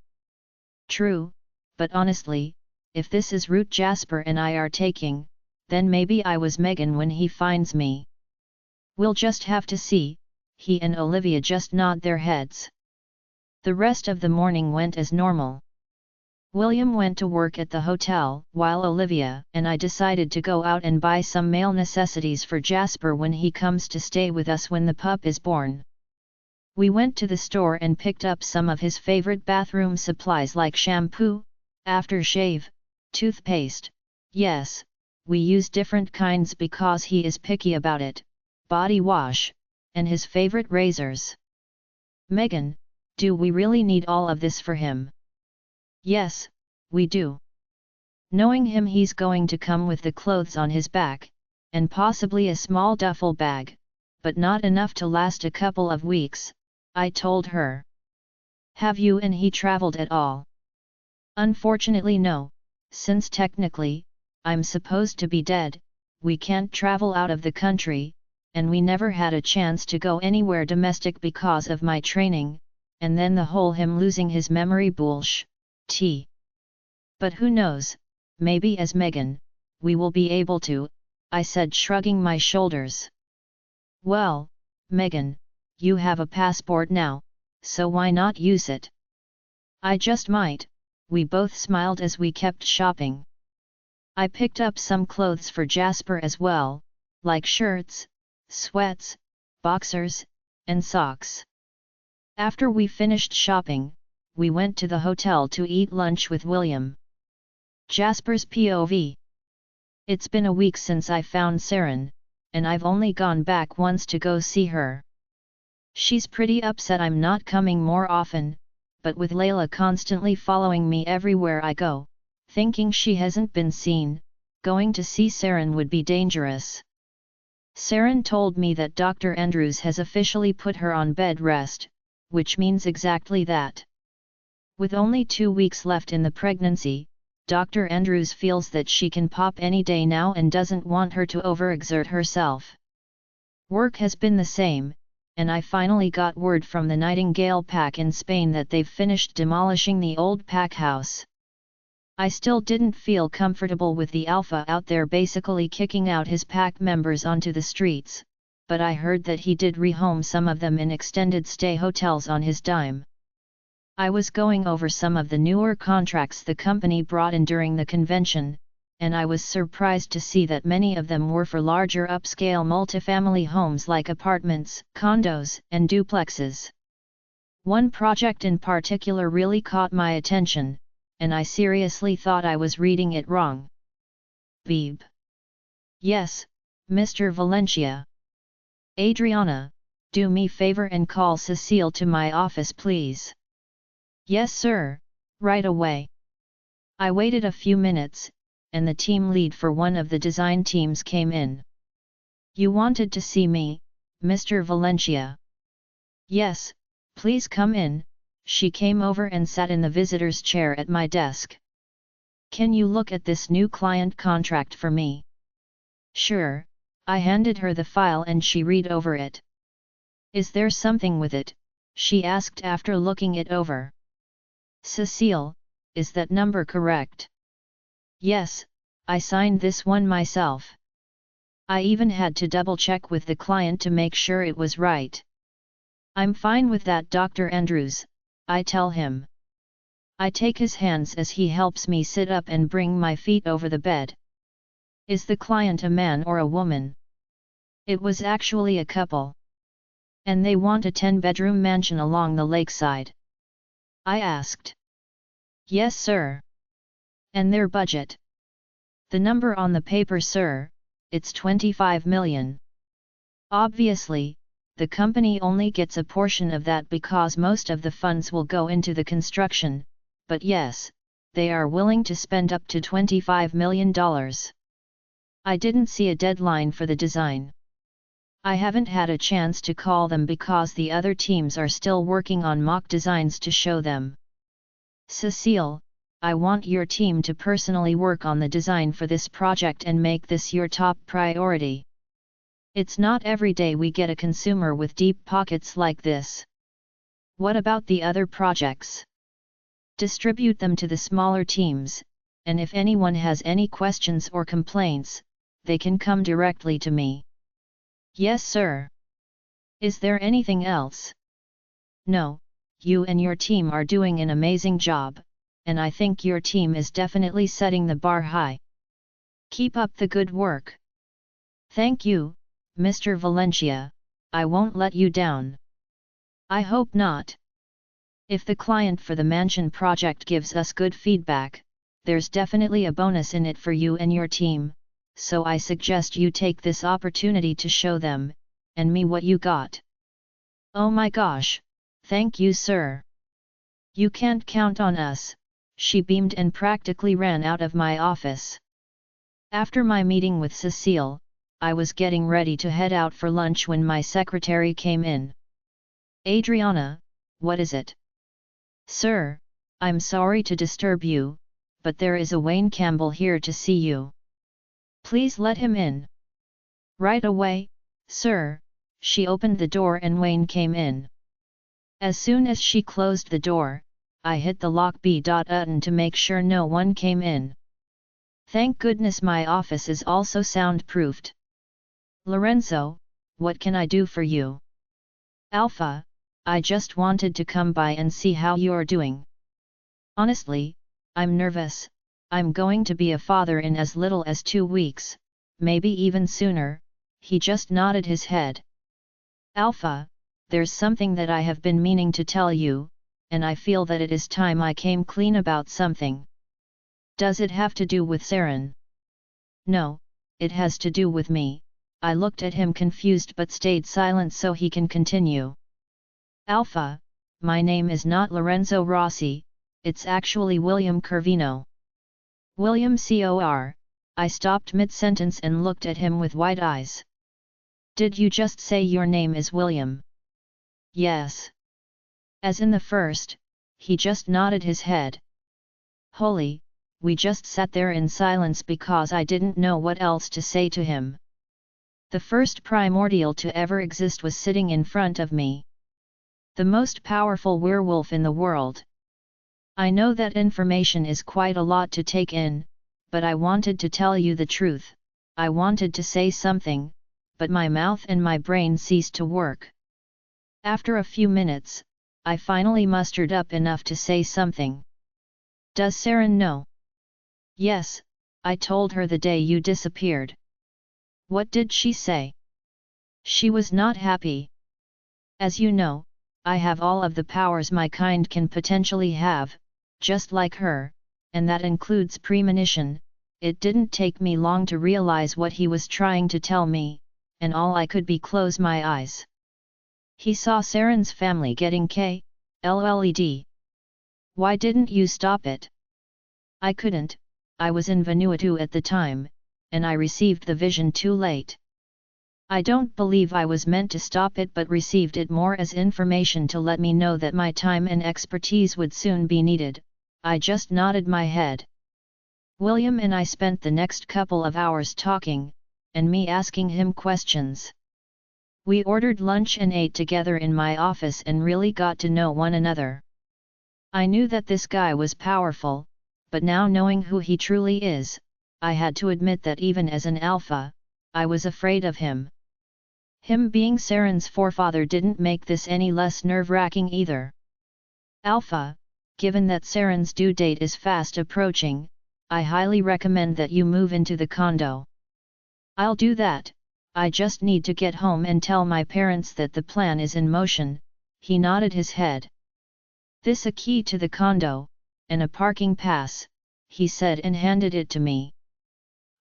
A: True, but honestly, if this is route Jasper and I are taking, then maybe I was Megan when he finds me. We'll just have to see, he and Olivia just nod their heads. The rest of the morning went as normal. William went to work at the hotel, while Olivia and I decided to go out and buy some male necessities for Jasper when he comes to stay with us when the pup is born. We went to the store and picked up some of his favorite bathroom supplies like shampoo, aftershave, toothpaste. Yes, we use different kinds because he is picky about it, body wash, and his favorite razors. Megan, do we really need all of this for him? Yes, we do. Knowing him, he's going to come with the clothes on his back, and possibly a small duffel bag, but not enough to last a couple of weeks, I told her. Have you and he traveled at all? Unfortunately no, since technically, I'm supposed to be dead, we can't travel out of the country, and we never had a chance to go anywhere domestic because of my training, and then the whole him losing his memory bullsh, But who knows, maybe as Megan, we will be able to, I said, shrugging my shoulders. Well, Megan, you have a passport now, so why not use it? I just might, we both smiled as we kept shopping. I picked up some clothes for Jasper as well, like shirts, sweats, boxers, and socks. After we finished shopping, we went to the hotel to eat lunch with William. Jasper's POV. It's been a week since I found Saren, and I've only gone back once to go see her. She's pretty upset I'm not coming more often, but with Leila constantly following me everywhere I go, thinking she hasn't been seen, going to see Saren would be dangerous. Saren told me that Dr. Andrews has officially put her on bed rest, which means exactly that. With only 2 weeks left in the pregnancy, Dr. Andrews feels that she can pop any day now and doesn't want her to overexert herself. Work has been the same, and I finally got word from the Nightingale pack in Spain that they've finished demolishing the old pack house. I still didn't feel comfortable with the alpha out there basically kicking out his pack members onto the streets, but I heard that he did rehome some of them in extended stay hotels on his dime. I was going over some of the newer contracts the company brought in during the convention, and I was surprised to see that many of them were for larger upscale multifamily homes like apartments, condos, and duplexes. One project in particular really caught my attention, and I seriously thought I was reading it wrong. Beeb. Yes, Mr. Valencia. Adriana, do me favor and call Cecile to my office please. Yes sir, right away. I waited a few minutes, and the team lead for one of the design teams came in. You wanted to see me, Mr. Valencia? Yes, please come in. She came over and sat in the visitor's chair at my desk. Can you look at this new client contract for me? Sure, I handed her the file and she read over it. Is there something with it? She asked after looking it over. Cecile, is that number correct? Yes, I signed this one myself. I even had to double check with the client to make sure it was right. I'm fine with that, Dr. Andrews, I tell him. I take his hands as he helps me sit up and bring my feet over the bed. Is the client a man or a woman? It was actually a couple. And they want a 10-bedroom mansion along the lakeside? I asked. Yes sir. And their budget? The number on the paper sir, it's 25 million. Obviously, the company only gets a portion of that because most of the funds will go into the construction, but yes, they are willing to spend up to $25 million. I didn't see a deadline for the design. I haven't had a chance to call them because the other teams are still working on mock designs to show them. Cecile, I want your team to personally work on the design for this project and make this your top priority. It's not every day we get a consumer with deep pockets like this. What about the other projects? Distribute them to the smaller teams, and if anyone has any questions or complaints, they can come directly to me. Yes sir. Is there anything else? No, you and your team are doing an amazing job, and I think your team is definitely setting the bar high. Keep up the good work. Thank you, Mr. Valencia, I won't let you down. I hope not. If the client for the mansion project gives us good feedback, there's definitely a bonus in it for you and your team, so I suggest you take this opportunity to show them, and me what you got. Oh my gosh, thank you sir. You can't count on us, she beamed and practically ran out of my office. After my meeting with Cecile, I was getting ready to head out for lunch when my secretary came in. Adriana, what is it? Sir, I'm sorry to disturb you, but there is a Wayne Campbell here to see you. Please let him in. Right away, sir. She opened the door and Wayne came in. As soon as she closed the door, I hit the lock button to make sure no one came in. Thank goodness my office is also soundproofed. Lorenzo, what can I do for you? Alpha, I just wanted to come by and see how you're doing. Honestly, I'm nervous. I'm going to be a father in as little as 2 weeks, maybe even sooner. He just nodded his head. Alpha, there's something that I have been meaning to tell you, and I feel that it is time I came clean about something. Does it have to do with Saren? No, it has to do with me. I looked at him confused but stayed silent so he can continue. Alpha, my name is not Lorenzo Rossi, it's actually William Curvino. William Cor. I stopped mid-sentence and looked at him with wide eyes. Did you just say your name is William? Yes. As in the first, he just nodded his head. Holy, we just sat there in silence because I didn't know what else to say to him. The first primordial to ever exist was sitting in front of me. The most powerful werewolf in the world. I know that information is quite a lot to take in, but I wanted to tell you the truth. I wanted to say something, but my mouth and my brain ceased to work. After a few minutes, I finally mustered up enough to say something. Does Saren know? Yes, I told her the day you disappeared. What did she say? She was not happy. As you know, I have all of the powers my kind can potentially have, just like her, and that includes premonition. It didn't take me long to realize what he was trying to tell me, and all I could be close my eyes. He saw Saren's family getting killed. Why didn't you stop it? I couldn't, I was in Vanuatu at the time, and I received the vision too late. I don't believe I was meant to stop it but received it more as information to let me know that my time and expertise would soon be needed. I just nodded my head. William and I spent the next couple of hours talking, and me asking him questions. We ordered lunch and ate together in my office and really got to know one another. I knew that this guy was powerful, but now knowing who he truly is, I had to admit that even as an alpha, I was afraid of him. Him being Saren's forefather didn't make this any less nerve-wracking either. Alpha, given that Saren's due date is fast approaching, I highly recommend that you move into the condo. I'll do that, I just need to get home and tell my parents that the plan is in motion. He nodded his head. This a key to the condo, and a parking pass, he said and handed it to me.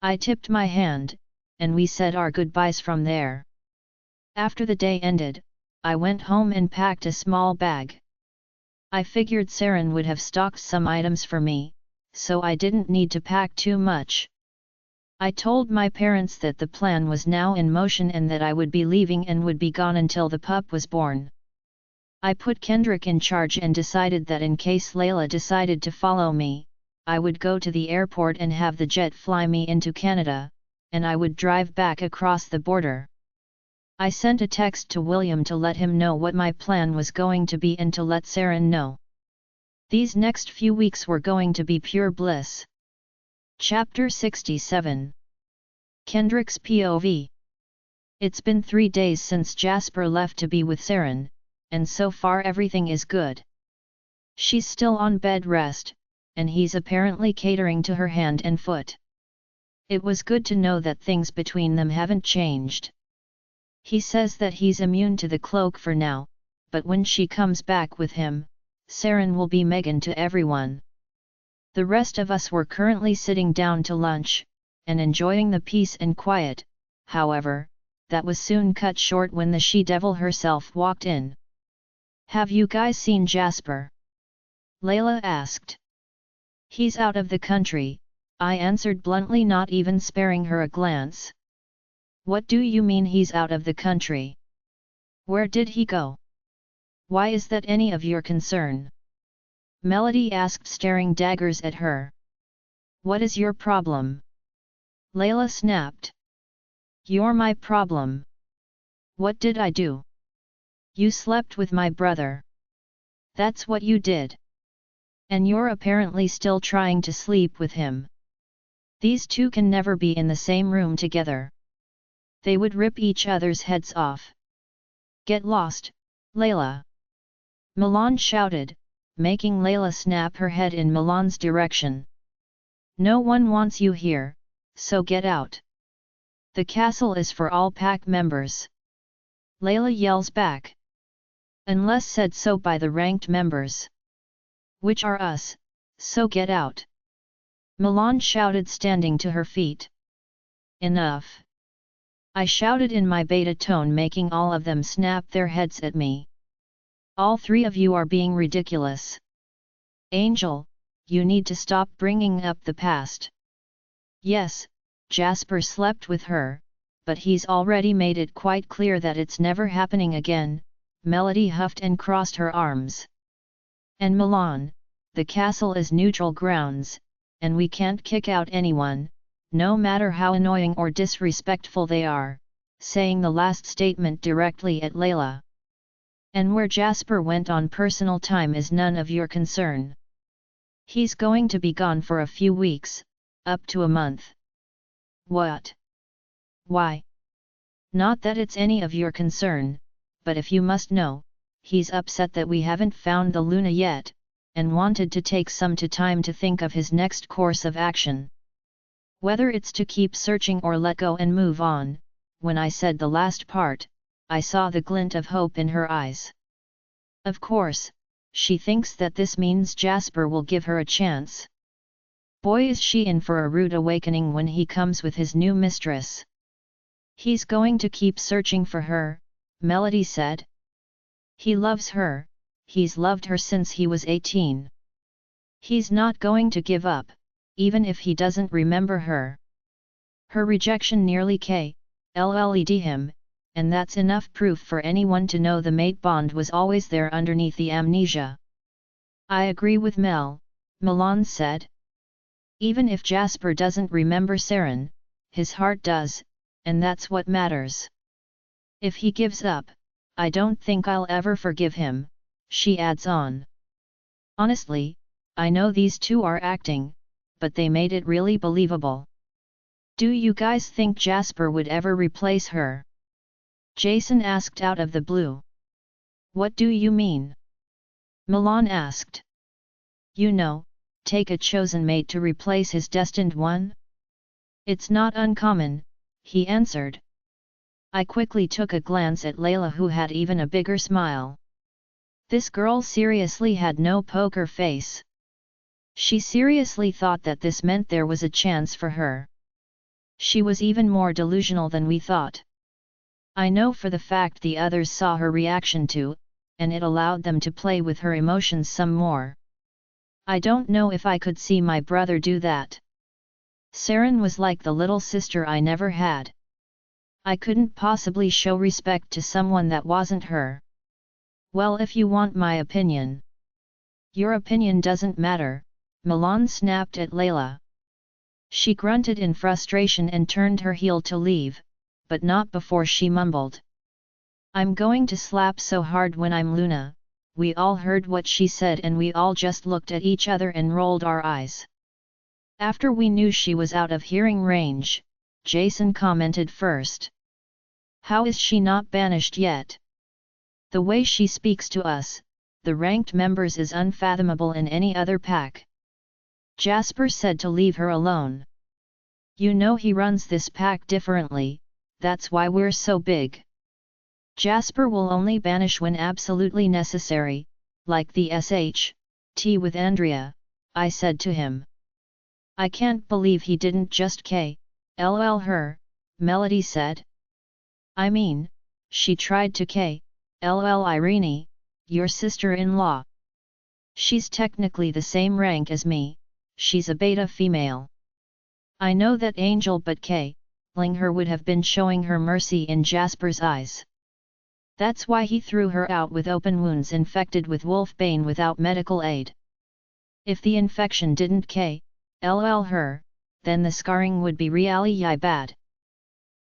A: I tipped my hand, and we said our goodbyes from there. After the day ended, I went home and packed a small bag. I figured Saren would have stocked some items for me, so I didn't need to pack too much. I told my parents that the plan was now in motion and that I would be leaving and would be gone until the pup was born. I put Kendrick in charge and decided that in case Leila decided to follow me, I would go to the airport and have the jet fly me into Canada, and I would drive back across the border. I sent a text to William to let him know what my plan was going to be and to let Saren know. These next few weeks were going to be pure bliss. Chapter 67. Kendrick's POV. It's been 3 days since Jasper left to be with Saren, and so far everything is good. She's still on bed rest, and he's apparently catering to her hand and foot. It was good to know that things between them haven't changed. He says that he's immune to the cloak for now, but when she comes back with him, Saren will be Megan to everyone. The rest of us were currently sitting down to lunch, and enjoying the peace and quiet. However, that was soon cut short when the she-devil herself walked in. "Have you guys seen Jasper?" Leila asked. "He's out of the country," I answered bluntly, not even sparing her a glance. "What do you mean he's out of the country? Where did he go? Why is that any of your concern?" Melody asked, staring daggers at her. "What is your problem?" Leila snapped. "You're my problem. What did I do?" "You slept with my brother. That's what you did. And you're apparently still trying to sleep with him. These two can never be in the same room together. They would rip each other's heads off." "Get lost, Leila!" Milan shouted, making Leila snap her head in Milan's direction. "No one wants you here, so get out. The castle is for all pack members." Leila yells back. "Unless said so by the ranked members. Which are us, so get out." Milan shouted, standing to her feet. "Enough!" I shouted in my beta tone, making all of them snap their heads at me. "All three of you are being ridiculous. Angel, you need to stop bringing up the past. Yes, Jasper slept with her, but he's already made it quite clear that it's never happening again," Melody huffed and crossed her arms. "And Milan, the castle is neutral grounds, and we can't kick out anyone, no matter how annoying or disrespectful they are," saying the last statement directly at Leila. "And where Jasper went on personal time is none of your concern. He's going to be gone for a few weeks, up to a month." "What? Why?" "Not that it's any of your concern, but if you must know, he's upset that we haven't found the Luna yet, and wanted to take some time to think of his next course of action. Whether it's to keep searching or let go and move on." When I said the last part, I saw the glint of hope in her eyes. Of course, she thinks that this means Jasper will give her a chance. Boy, is she in for a rude awakening when he comes with his new mistress. "He's going to keep searching for her," Melody said. "He loves her, he's loved her since he was 18. He's not going to give up, even if he doesn't remember her. Her rejection nearly killed him, and that's enough proof for anyone to know the mate bond was always there underneath the amnesia." "I agree with Milan said. "Even if Jasper doesn't remember Saren, his heart does, and that's what matters. If he gives up, I don't think I'll ever forgive him," she adds on. "Honestly, I know these two are acting, but they made it really believable." "Do you guys think Jasper would ever replace her?" Jason asked out of the blue. "What do you mean?" Milan asked. "You know, take a chosen mate to replace his destined one? It's not uncommon," he answered. I quickly took a glance at Leila, who had even a bigger smile. This girl seriously had no poker face. She seriously thought that this meant there was a chance for her. She was even more delusional than we thought. I know for the fact the others saw her reaction too, and it allowed them to play with her emotions some more. I don't know if I could see my brother do that. Saren was like the little sister I never had. I couldn't possibly show respect to someone that wasn't her. "Well, if you want my opinion." "Your opinion doesn't matter," Milan snapped at Leila. She grunted in frustration and turned her heel to leave, but not before she mumbled, "I'm going to slap so hard when I'm Luna." We all heard what she said and we all just looked at each other and rolled our eyes. After we knew she was out of hearing range, Jason commented first. "How is she not banished yet? The way she speaks to us, the ranked members, is unfathomable in any other pack." Jasper said to leave her alone. "You know he runs this pack differently, that's why we're so big. Jasper will only banish when absolutely necessary, like the SHT with Andrea," I said to him. "I can't believe he didn't just KLL her," Melody said. I mean, she tried to kill Irene, your sister-in-law. She's technically the same rank as me, she's a beta female. I know that Angel, but killing her would have been showing her mercy in Jasper's eyes. That's why he threw her out with open wounds infected with wolfbane without medical aid. If the infection didn't kill her, then the scarring would be really bad.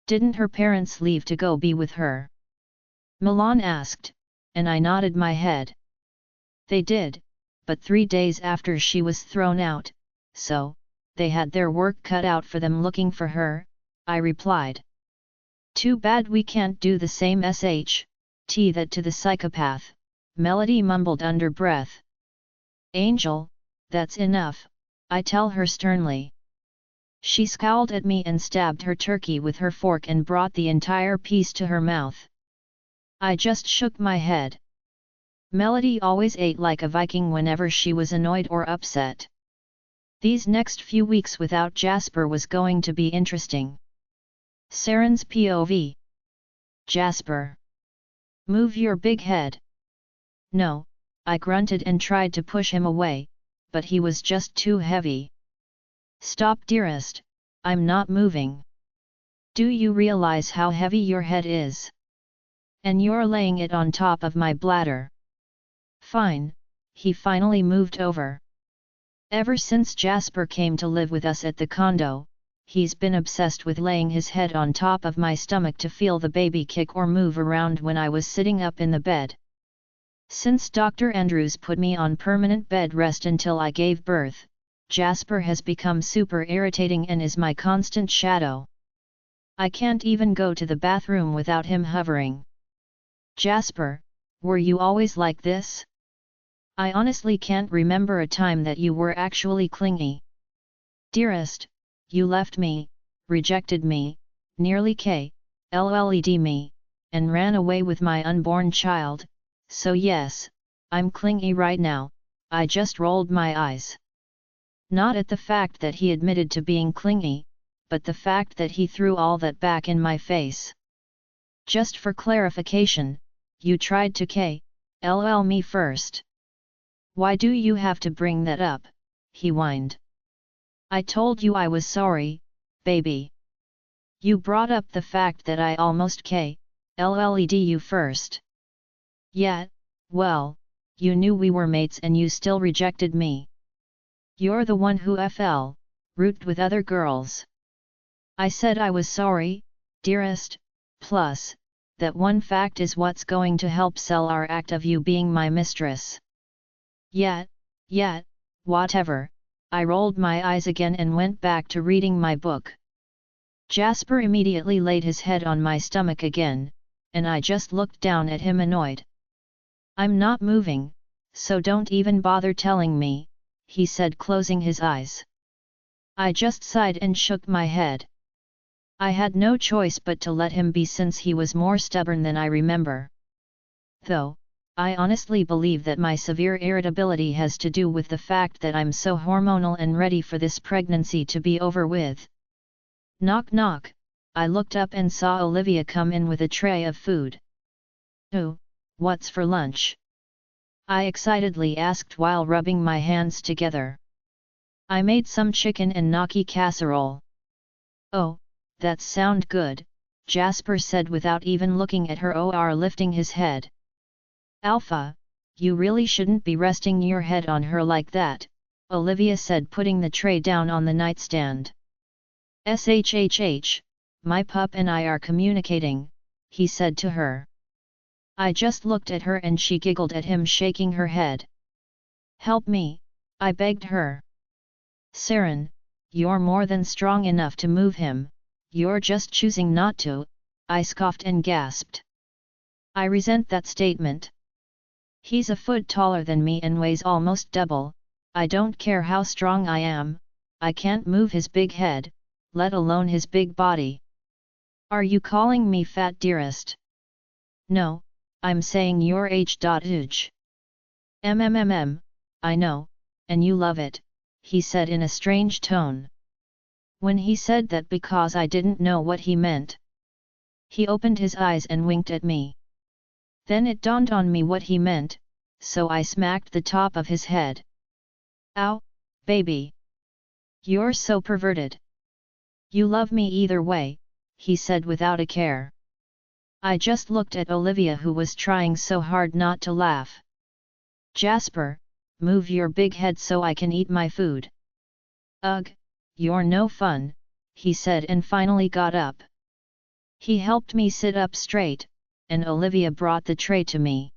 A: Didn't her parents leave to go be with her? Milan asked, and I nodded my head. They did, but 3 days after she was thrown out, so, they had their work cut out for them looking for her, I replied. Too bad we can't do the same that to the psychopath, Melody mumbled under breath. Angel, that's enough, I tell her sternly. She scowled at me and stabbed her turkey with her fork and brought the entire piece to her mouth. I just shook my head. Melody always ate like a Viking whenever she was annoyed or upset. These next few weeks without Jasper was going to be interesting. Saren's POV. Jasper. Move your big head. No, I grunted and tried to push him away, but he was just too heavy. Stop, dearest, I'm not moving. Do you realize how heavy your head is? And you're laying it on top of my bladder. Fine, he finally moved over. Ever since Jasper came to live with us at the condo, he's been obsessed with laying his head on top of my stomach to feel the baby kick or move around when I was sitting up in the bed. Since Dr. Andrews put me on permanent bed rest until I gave birth, Jasper has become super irritating and is my constant shadow. I can't even go to the bathroom without him hovering. Jasper, were you always like this? I honestly can't remember a time that you were actually clingy. Dearest, you left me, rejected me, nearly killed me, and ran away with my unborn child, so yes, I'm clingy right now, I just rolled my eyes. Not at the fact that he admitted to being clingy, but the fact that he threw all that back in my face. Just for clarification, you tried to kill me first. Why do you have to bring that up? He whined. I told you I was sorry, baby. You brought up the fact that I almost killed you first. Yeah, well, you knew we were mates and you still rejected me. You're the one who root with other girls. I said I was sorry, dearest, plus, that one fact is what's going to help sell our act of you being my mistress. Yeah, whatever, I rolled my eyes again and went back to reading my book. Jasper immediately laid his head on my stomach again, and I just looked down at him annoyed. I'm not moving, so don't even bother telling me, he said closing his eyes. I just sighed and shook my head. I had no choice but to let him be since he was more stubborn than I remember. Though, I honestly believe that my severe irritability has to do with the fact that I'm so hormonal and ready for this pregnancy to be over with. Knock knock, I looked up and saw Olivia come in with a tray of food. Oh, what's for lunch? I excitedly asked while rubbing my hands together. I made some chicken and gnocchi casserole. Oh, that sound good, Jasper said without even looking at her or lifting his head. Alpha, you really shouldn't be resting your head on her like that, Olivia said putting the tray down on the nightstand. Shhh, my pup and I are communicating, he said to her. I just looked at her and she giggled at him shaking her head. Help me, I begged her. Saren, you're more than strong enough to move him, you're just choosing not to, I scoffed and gasped. I resent that statement. He's a foot taller than me and weighs almost double, I don't care how strong I am, I can't move his big head, let alone his big body. Are you calling me fat, dearest? No, I'm saying your age. I know, and you love it, he said in a strange tone. When he said that because I didn't know what he meant. He opened his eyes and winked at me. Then it dawned on me what he meant, so I smacked the top of his head. Ow, baby! You're so perverted. You love me either way, he said without a care. I just looked at Olivia, who was trying so hard not to laugh. Jasper, move your big head so I can eat my food. Ugh, you're no fun, he said and finally got up. He helped me sit up straight, and Olivia brought the tray to me.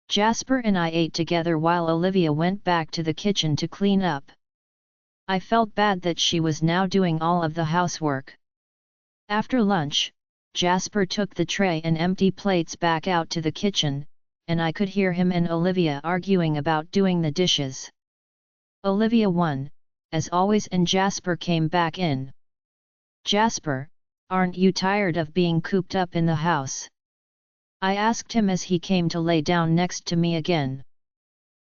A: Jasper and I ate together while Olivia went back to the kitchen to clean up. I felt bad that she was now doing all of the housework. After lunch, Jasper took the tray and empty plates back out to the kitchen, and I could hear him and Olivia arguing about doing the dishes. Olivia won, as always, and Jasper came back in. Jasper, aren't you tired of being cooped up in the house? I asked him as he came to lay down next to me again.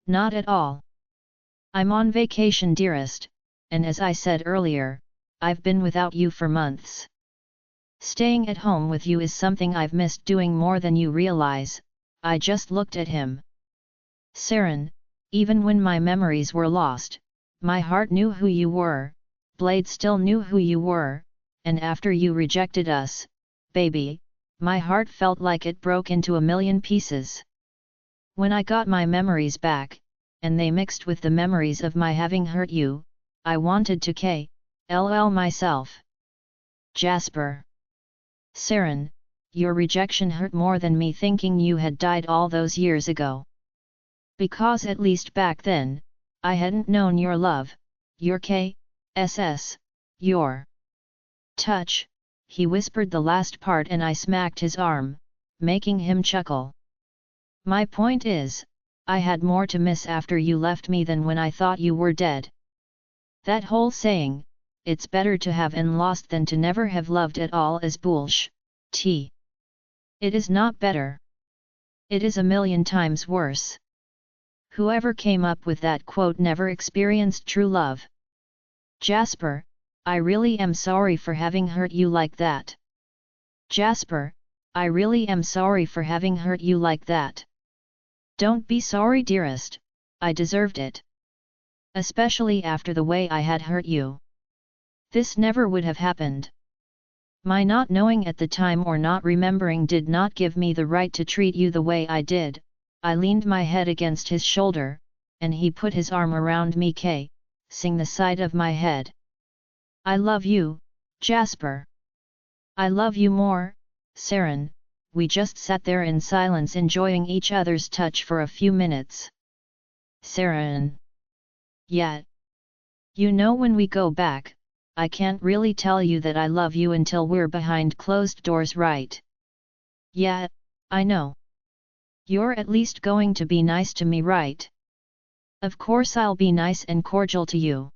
A: Not at all. I'm on vacation, dearest, and as I said earlier, I've been without you for months. Staying at home with you is something I've missed doing more than you realize. I just looked at him. Saren, even when my memories were lost, my heart knew who you were, Blade still knew who you were, and after you rejected us, baby, my heart felt like it broke into a million pieces. When I got my memories back, and they mixed with the memories of my having hurt you, I wanted to kill myself. Jasper. Saren, your rejection hurt more than me thinking you had died all those years ago. Because at least back then, I hadn't known your love, your KSS, your touch. He whispered the last part and I smacked his arm, making him chuckle. My point is, I had more to miss after you left me than when I thought you were dead. That whole saying, it's better to have and lost than to never have loved at all, is bullshit. It is not better. It is a million times worse. Whoever came up with that quote never experienced true love. Jasper, I really am sorry for having hurt you like that. Jasper, I really am sorry for having hurt you like that. Don't be sorry, dearest, I deserved it. Especially after the way I had hurt you. This never would have happened. My not knowing at the time or not remembering did not give me the right to treat you the way I did. I leaned my head against his shoulder, and he put his arm around me, kissing the side of my head. I love you, Jasper. I love you more, Saren. We just sat there in silence enjoying each other's touch for a few minutes. Saren. Yet. You know, when we go back, I can't really tell you that I love you until we're behind closed doors, right? Yeah, I know. You're at least going to be nice to me, right? Of course I'll be nice and cordial to you.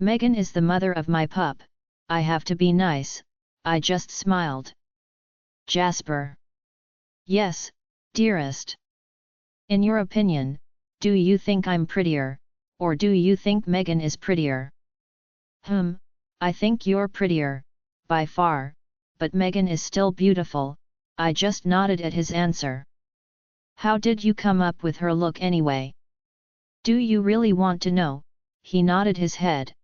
A: Megan is the mother of my pup, I have to be nice. I just smiled. Jasper. Yes, dearest. In your opinion, do you think I'm prettier, or do you think Megan is prettier? I think you're prettier, by far, but Megan is still beautiful. I just nodded at his answer. How did you come up with her look anyway? Do you really want to know? He nodded his head.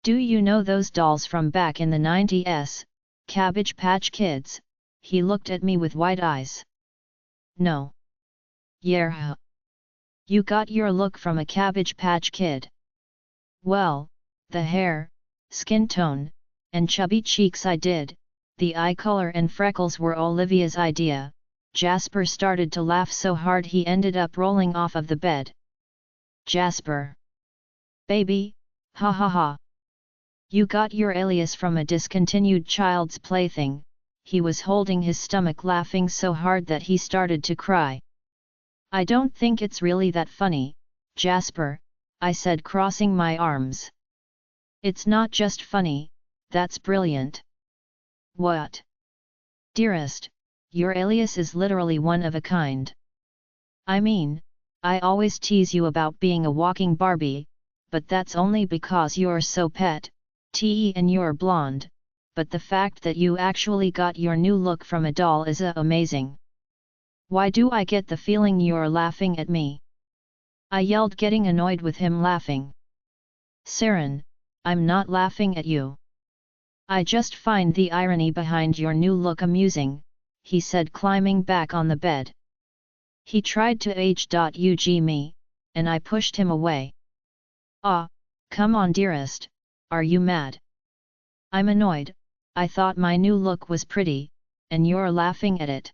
A: Do you know those dolls from back in the 90s, Cabbage Patch Kids? He looked at me with wide eyes. No. Yeah. You got your look from a Cabbage Patch Kid. Well, the hair, skin tone, and chubby cheeks I did. The eye color and freckles were Olivia's idea. Jasper started to laugh so hard he ended up rolling off of the bed. Jasper. Baby, ha ha ha. You got your alias from a discontinued Child's Plaything. He was holding his stomach laughing so hard that he started to cry. I don't think it's really that funny, Jasper, I said, crossing my arms. It's not just funny, that's brilliant. What? Dearest, your alias is literally one of a kind. I mean, I always tease you about being a walking Barbie, but that's only because you're so pet, and you're blonde, but the fact that you actually got your new look from a doll is amazing. Why do I get the feeling you're laughing at me? I yelled, getting annoyed with him laughing. Saren, I'm not laughing at you. I just find the irony behind your new look amusing, he said, climbing back on the bed. He tried to age me, and I pushed him away. Ah, come on dearest, are you mad? I'm annoyed, I thought my new look was pretty, and you're laughing at it.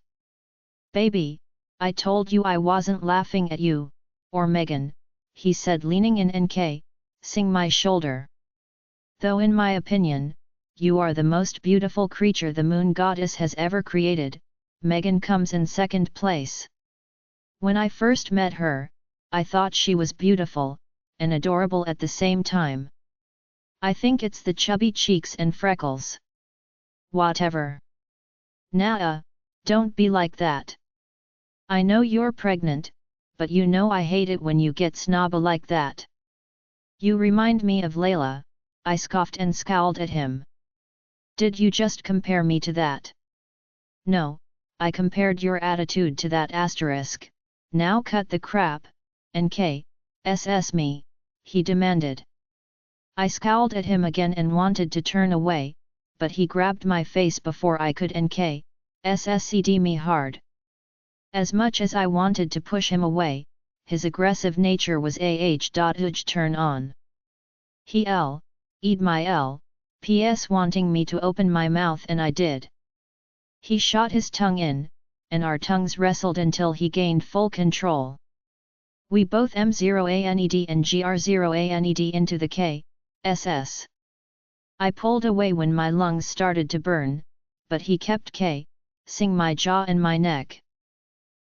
A: Baby, I told you I wasn't laughing at you, or Megan, he said, leaning in and kissing my shoulder. Though in my opinion, you are the most beautiful creature the moon goddess has ever created, Megan comes in second place. When I first met her, I thought she was beautiful, and adorable at the same time. I think it's the chubby cheeks and freckles. Whatever. Nah, don't be like that. I know you're pregnant, but you know I hate it when you get snobby like that. You remind me of Leila, I scoffed and scowled at him. Did you just compare me to that? No, I compared your attitude to that asterisk. Now cut the crap, and kiss me, he demanded. I scowled at him again and wanted to turn away, but he grabbed my face before I could and kissed me hard. As much as I wanted to push him away, his aggressive nature was turn on. He E'd my PS wanting me to open my mouth, and I did. He shot his tongue in, and our tongues wrestled until he gained full control. We both M0ANED and GR0ANED into the KSS. I pulled away when my lungs started to burn, but he kept kissing my jaw and my neck.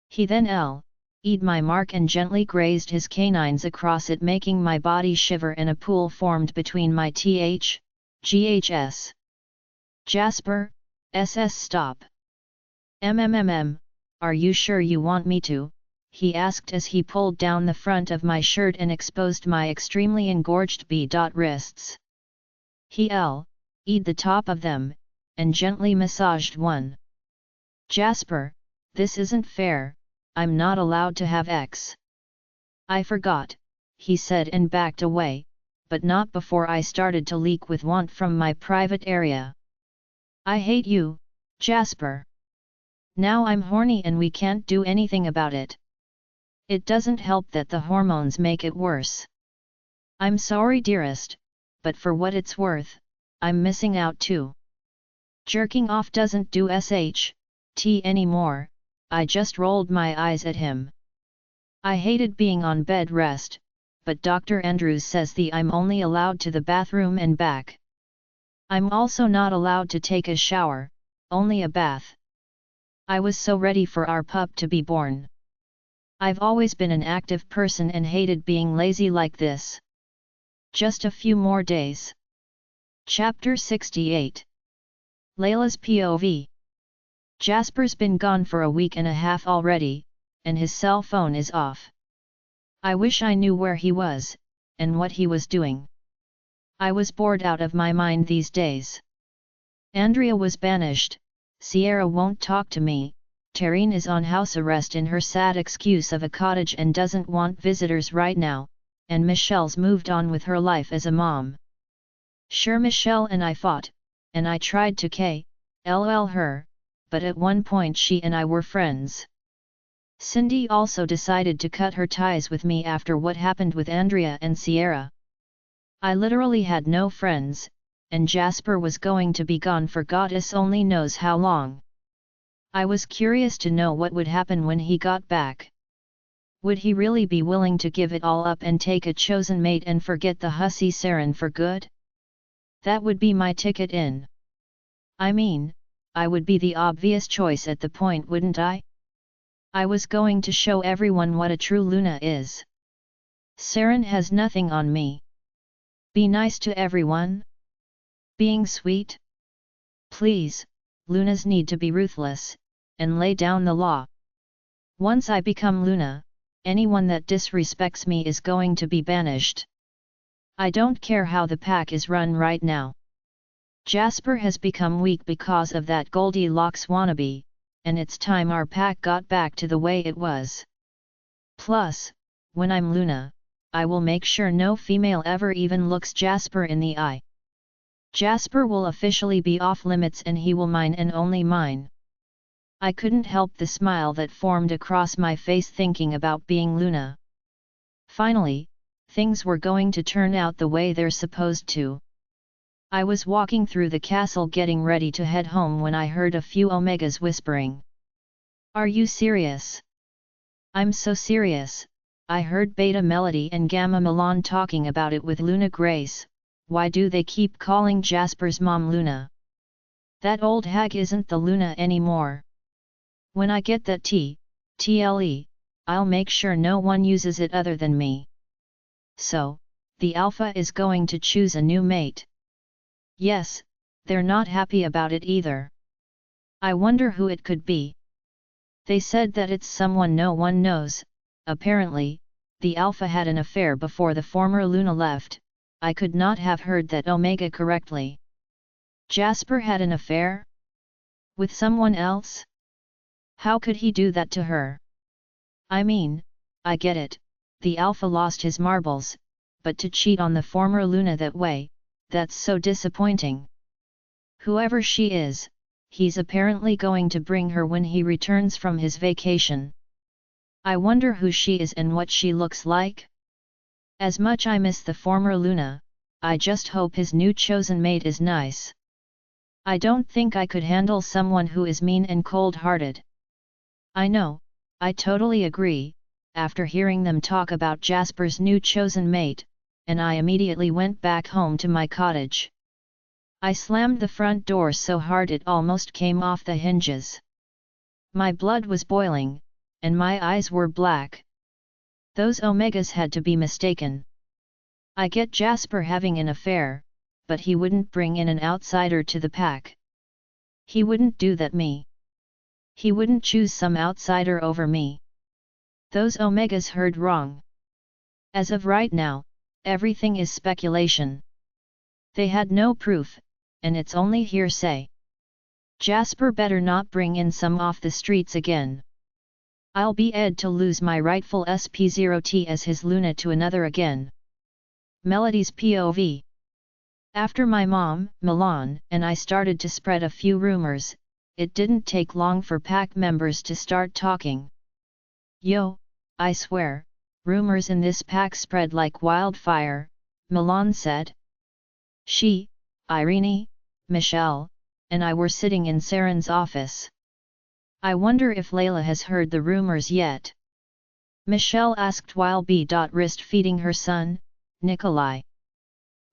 A: He then E'd my mark and gently grazed his canines across it, making my body shiver, and a pool formed between my GHS. Jasper, SS stop. Are you sure you want me to? He asked as he pulled down the front of my shirt and exposed my extremely engorged wrists. He E'd the top of them, and gently massaged one. Jasper, this isn't fair, I'm not allowed to have X. I forgot, he said and backed away, but not before I started to leak with want from my private area. I hate you, Jasper. Now I'm horny and we can't do anything about it. It doesn't help that the hormones make it worse. I'm sorry dearest, but for what it's worth, I'm missing out too. Jerking off doesn't do SHT anymore, I just rolled my eyes at him. I hated being on bed rest, but Dr. Andrews says I'm only allowed to the bathroom and back. I'm also not allowed to take a shower, only a bath. I was so ready for our pup to be born. I've always been an active person and hated being lazy like this. Just a few more days. Chapter 68. Leila's POV. Jasper's been gone for a week and a half already, and his cell phone is off. I wish I knew where he was, and what he was doing. I was bored out of my mind these days. Andrea was banished, Sierra won't talk to me, Tarine is on house arrest in her sad excuse of a cottage and doesn't want visitors right now, and Michelle's moved on with her life as a mom. Sure, Michelle and I fought, and I tried to KLL her, but at one point she and I were friends. Cindy also decided to cut her ties with me after what happened with Andrea and Sierra. I literally had no friends, and Jasper was going to be gone for goddess only knows how long. I was curious to know what would happen when he got back. Would he really be willing to give it all up and take a chosen mate and forget the hussy Saren for good? That would be my ticket in. I mean, I would be the obvious choice at the point, wouldn't I? I was going to show everyone what a true Luna is. Saren has nothing on me. Be nice to everyone? Being sweet? Please, Lunas need to be ruthless, and lay down the law. Once I become Luna, anyone that disrespects me is going to be banished. I don't care how the pack is run right now. Jasper has become weak because of that Goldilocks wannabe, and it's time our pack got back to the way it was. Plus, when I'm Luna, I will make sure no female ever even looks Jasper in the eye. Jasper will officially be off limits and he will mine and only mine. I couldn't help the smile that formed across my face thinking about being Luna. Finally, things were going to turn out the way they're supposed to. I was walking through the castle getting ready to head home when I heard a few Omegas whispering. "Are you serious?" "I'm so serious." I heard Beta Melody and Gamma Milan talking about it with Luna Grace. "Why do they keep calling Jasper's mom Luna? That old hag isn't the Luna anymore. When I get that TLE, I'll make sure no one uses it other than me." So, the Alpha is going to choose a new mate. Yes, they're not happy about it either. I wonder who it could be. They said that it's someone no one knows. Apparently, the Alpha had an affair before the former Luna left. I could not have heard that Omega correctly. Jasper had an affair? With someone else? How could he do that to her? I mean, I get it, the Alpha lost his marbles, but to cheat on the former Luna that way, that's so disappointing. Whoever she is, he's apparently going to bring her when he returns from his vacation. I wonder who she is and what she looks like? As much I miss the former Luna, I just hope his new chosen mate is nice. I don't think I could handle someone who is mean and cold-hearted. I know, I totally agree, after hearing them talk about Jasper's new chosen mate, and I immediately went back home to my cottage. I slammed the front door so hard it almost came off the hinges. My blood was boiling, and my eyes were black. Those Omegas had to be mistaken. I get Jasper having an affair, but he wouldn't bring in an outsider to the pack. He wouldn't do that me. He wouldn't choose some outsider over me. Those Omegas heard wrong. As of right now, everything is speculation. They had no proof, and it's only hearsay. Jasper better not bring in some off the streets again. I'll be Ed to lose my rightful SP0T as his Luna to another again. Melody's POV. After my mom, Milan, and I started to spread a few rumors, it didn't take long for pack members to start talking. Yo, I swear, rumors in this pack spread like wildfire, Milan said. She, Irene, Michelle, and I were sitting in Saren's office. I wonder if Leila has heard the rumors yet. Michelle asked while wrist feeding her son, Nikolai.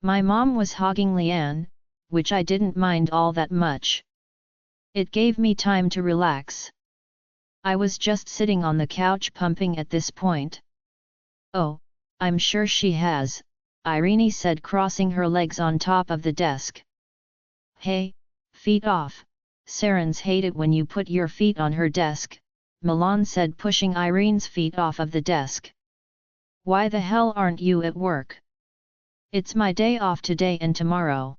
A: My mom was hogging Leanne, which I didn't mind all that much. It gave me time to relax. I was just sitting on the couch pumping at this point. Oh, I'm sure she has, Irene said, crossing her legs on top of the desk. Hey, feet off, Saren's hate it when you put your feet on her desk, Milan said, pushing Irene's feet off of the desk. Why the hell aren't you at work? It's my day off today and tomorrow.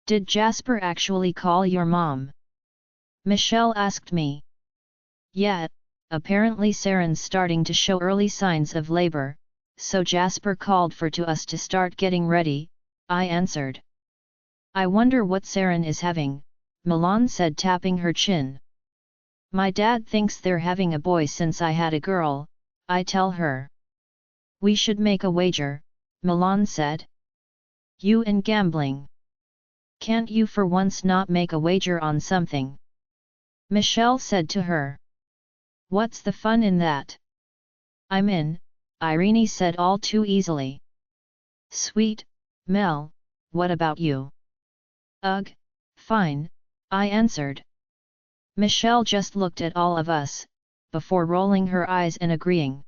A: Did Jasper actually call your mom? Michelle asked me. Yeah, apparently Saren's starting to show early signs of labor, so Jasper called for us to start getting ready, I answered. I wonder what Saren is having, Milan said, tapping her chin. My dad thinks they're having a boy since I had a girl, I tell her. We should make a wager, Milan said. You and gambling. Can't you for once not make a wager on something? Michelle said to her. What's the fun in that? I'm in, Irene said all too easily. Sweet, Mel, what about you? Ugh, fine, I answered. Michelle just looked at all of us, before rolling her eyes and agreeing.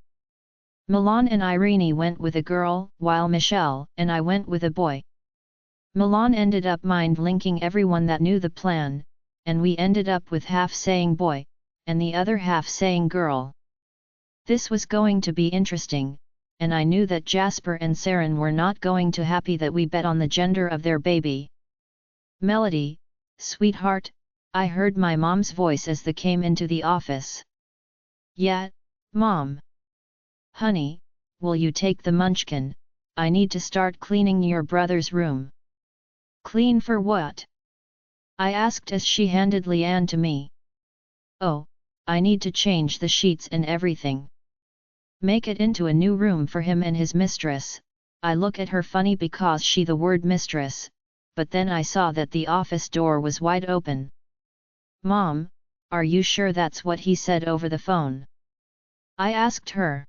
A: Milan and Irene went with a girl, while Michelle and I went with a boy. Milan ended up mind-linking everyone that knew the plan, and we ended up with half saying boy, and the other half saying girl. This was going to be interesting, and I knew that Jasper and Saren were not going to happy that we bet on the gender of their baby. Melody, sweetheart, I heard my mom's voice as they came into the office. Yeah, Mom. Honey, will you take the munchkin? I need to start cleaning your brother's room. Clean for what? I asked as she handed Leanne to me. Oh, I need to change the sheets and everything. Make it into a new room for him and his mistress. I look at her funny because she the word mistress, but then I saw that the office door was wide open. Mom, are you sure that's what he said over the phone? I asked her.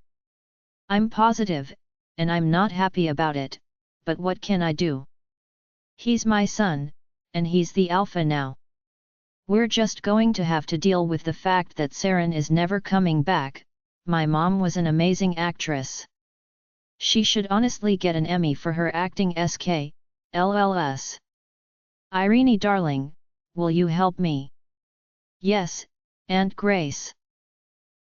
A: I'm positive, and I'm not happy about it, but what can I do? He's my son, and he's the alpha now. We're just going to have to deal with the fact that Saren is never coming back. My mom was an amazing actress. She should honestly get an Emmy for her acting LLS. Irene darling, will you help me? Yes, Aunt Grace.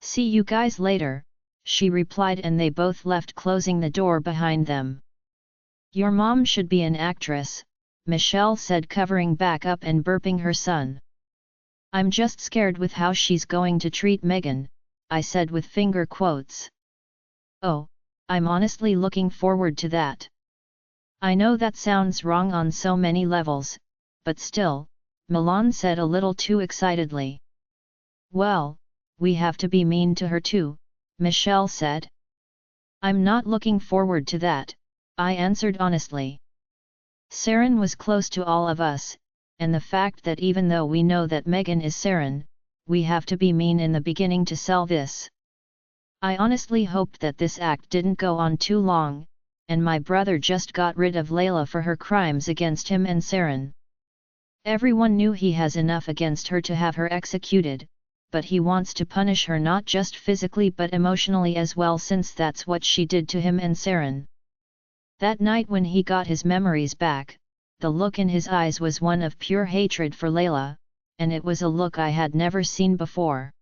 A: See you guys later, she replied, and they both left, closing the door behind them. Your mom should be an actress, Michelle said, covering back up and burping her son. I'm just scared with how she's going to treat Megan, I said with finger quotes. Oh, I'm honestly looking forward to that. I know that sounds wrong on so many levels, but still, Milan said a little too excitedly. Well, we have to be mean to her too, Michelle said. I'm not looking forward to that, I answered honestly. Saren was close to all of us, and the fact that even though we know that Megan is Saren, we have to be mean in the beginning to sell this. I honestly hoped that this act didn't go on too long, and my brother just got rid of Leila for her crimes against him and Saren. Everyone knew he has enough against her to have her executed, but he wants to punish her not just physically but emotionally as well, since that's what she did to him and Saren. That night when he got his memories back, the look in his eyes was one of pure hatred for Leila, and it was a look I had never seen before.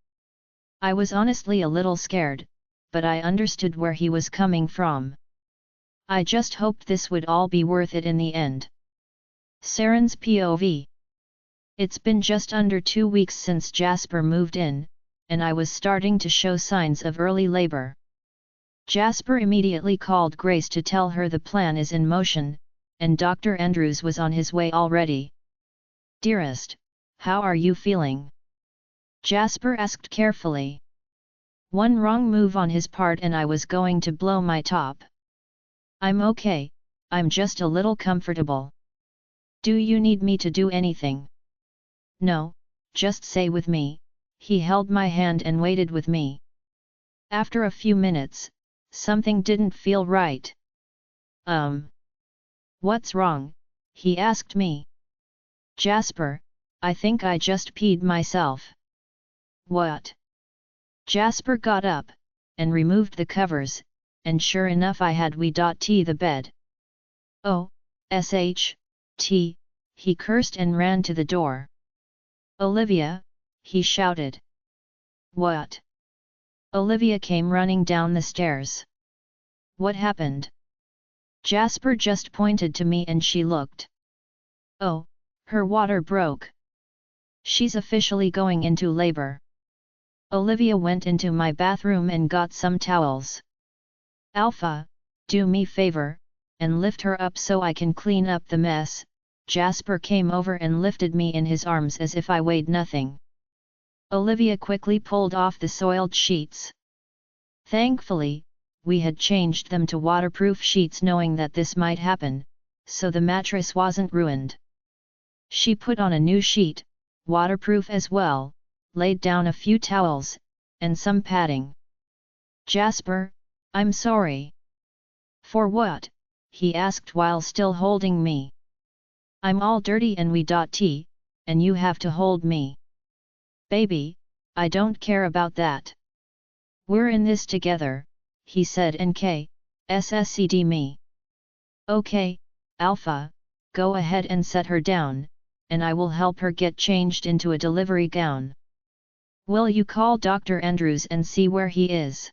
A: I was honestly a little scared, but I understood where he was coming from. I just hoped this would all be worth it in the end. Saren's POV. It's been just under 2 weeks since Jasper moved in, and I was starting to show signs of early labor. Jasper immediately called Grace to tell her the plan is in motion, and Dr. Andrews was on his way already. Dearest, how are you feeling? Jasper asked carefully. One wrong move on his part and I was going to blow my top. I'm okay, I'm just a little comfortable. Do you need me to do anything? No, just stay with me. He held my hand and waited with me. After a few minutes, something didn't feel right. What's wrong? He asked me. Jasper, I think I just peed myself. What? Jasper got up, and removed the covers, and sure enough I had the bed. Oh, sh-t, he cursed and ran to the door. Olivia, he shouted. What? Olivia came running down the stairs. What happened? Jasper just pointed to me and she looked. Oh, her water broke. She's officially going into labor. Olivia went into my bathroom and got some towels. Alpha, do me favor, and lift her up so I can clean up the mess. Jasper came over and lifted me in his arms as if I weighed nothing. Olivia quickly pulled off the soiled sheets. Thankfully, we had changed them to waterproof sheets knowing that this might happen, so the mattress wasn't ruined. She put on a new sheet, waterproof as well, laid down a few towels, and some padding. Jasper, I'm sorry. For what? He asked while still holding me. I'm all dirty and and you have to hold me. Baby, I don't care about that. We're in this together, he said and sscd me. Okay, Alpha, go ahead and set her down, and I will help her get changed into a delivery gown. Will you call Dr. Andrews and see where he is?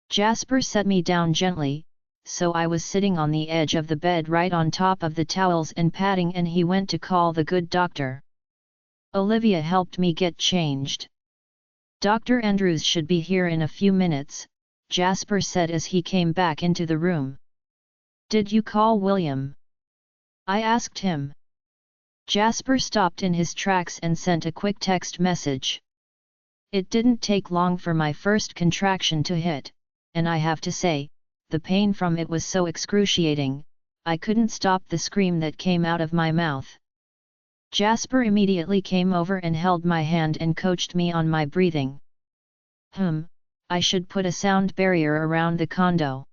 A: Jasper set me down gently, so I was sitting on the edge of the bed right on top of the towels and padding, and he went to call the good doctor. Olivia helped me get changed. Dr. Andrews should be here in a few minutes, Jasper said as he came back into the room. Did you call William? I asked him. Jasper stopped in his tracks and sent a quick text message. It didn't take long for my first contraction to hit, and I have to say, the pain from it was so excruciating, I couldn't stop the scream that came out of my mouth. Jasper immediately came over and held my hand and coached me on my breathing. I should put a sound barrier around the condo.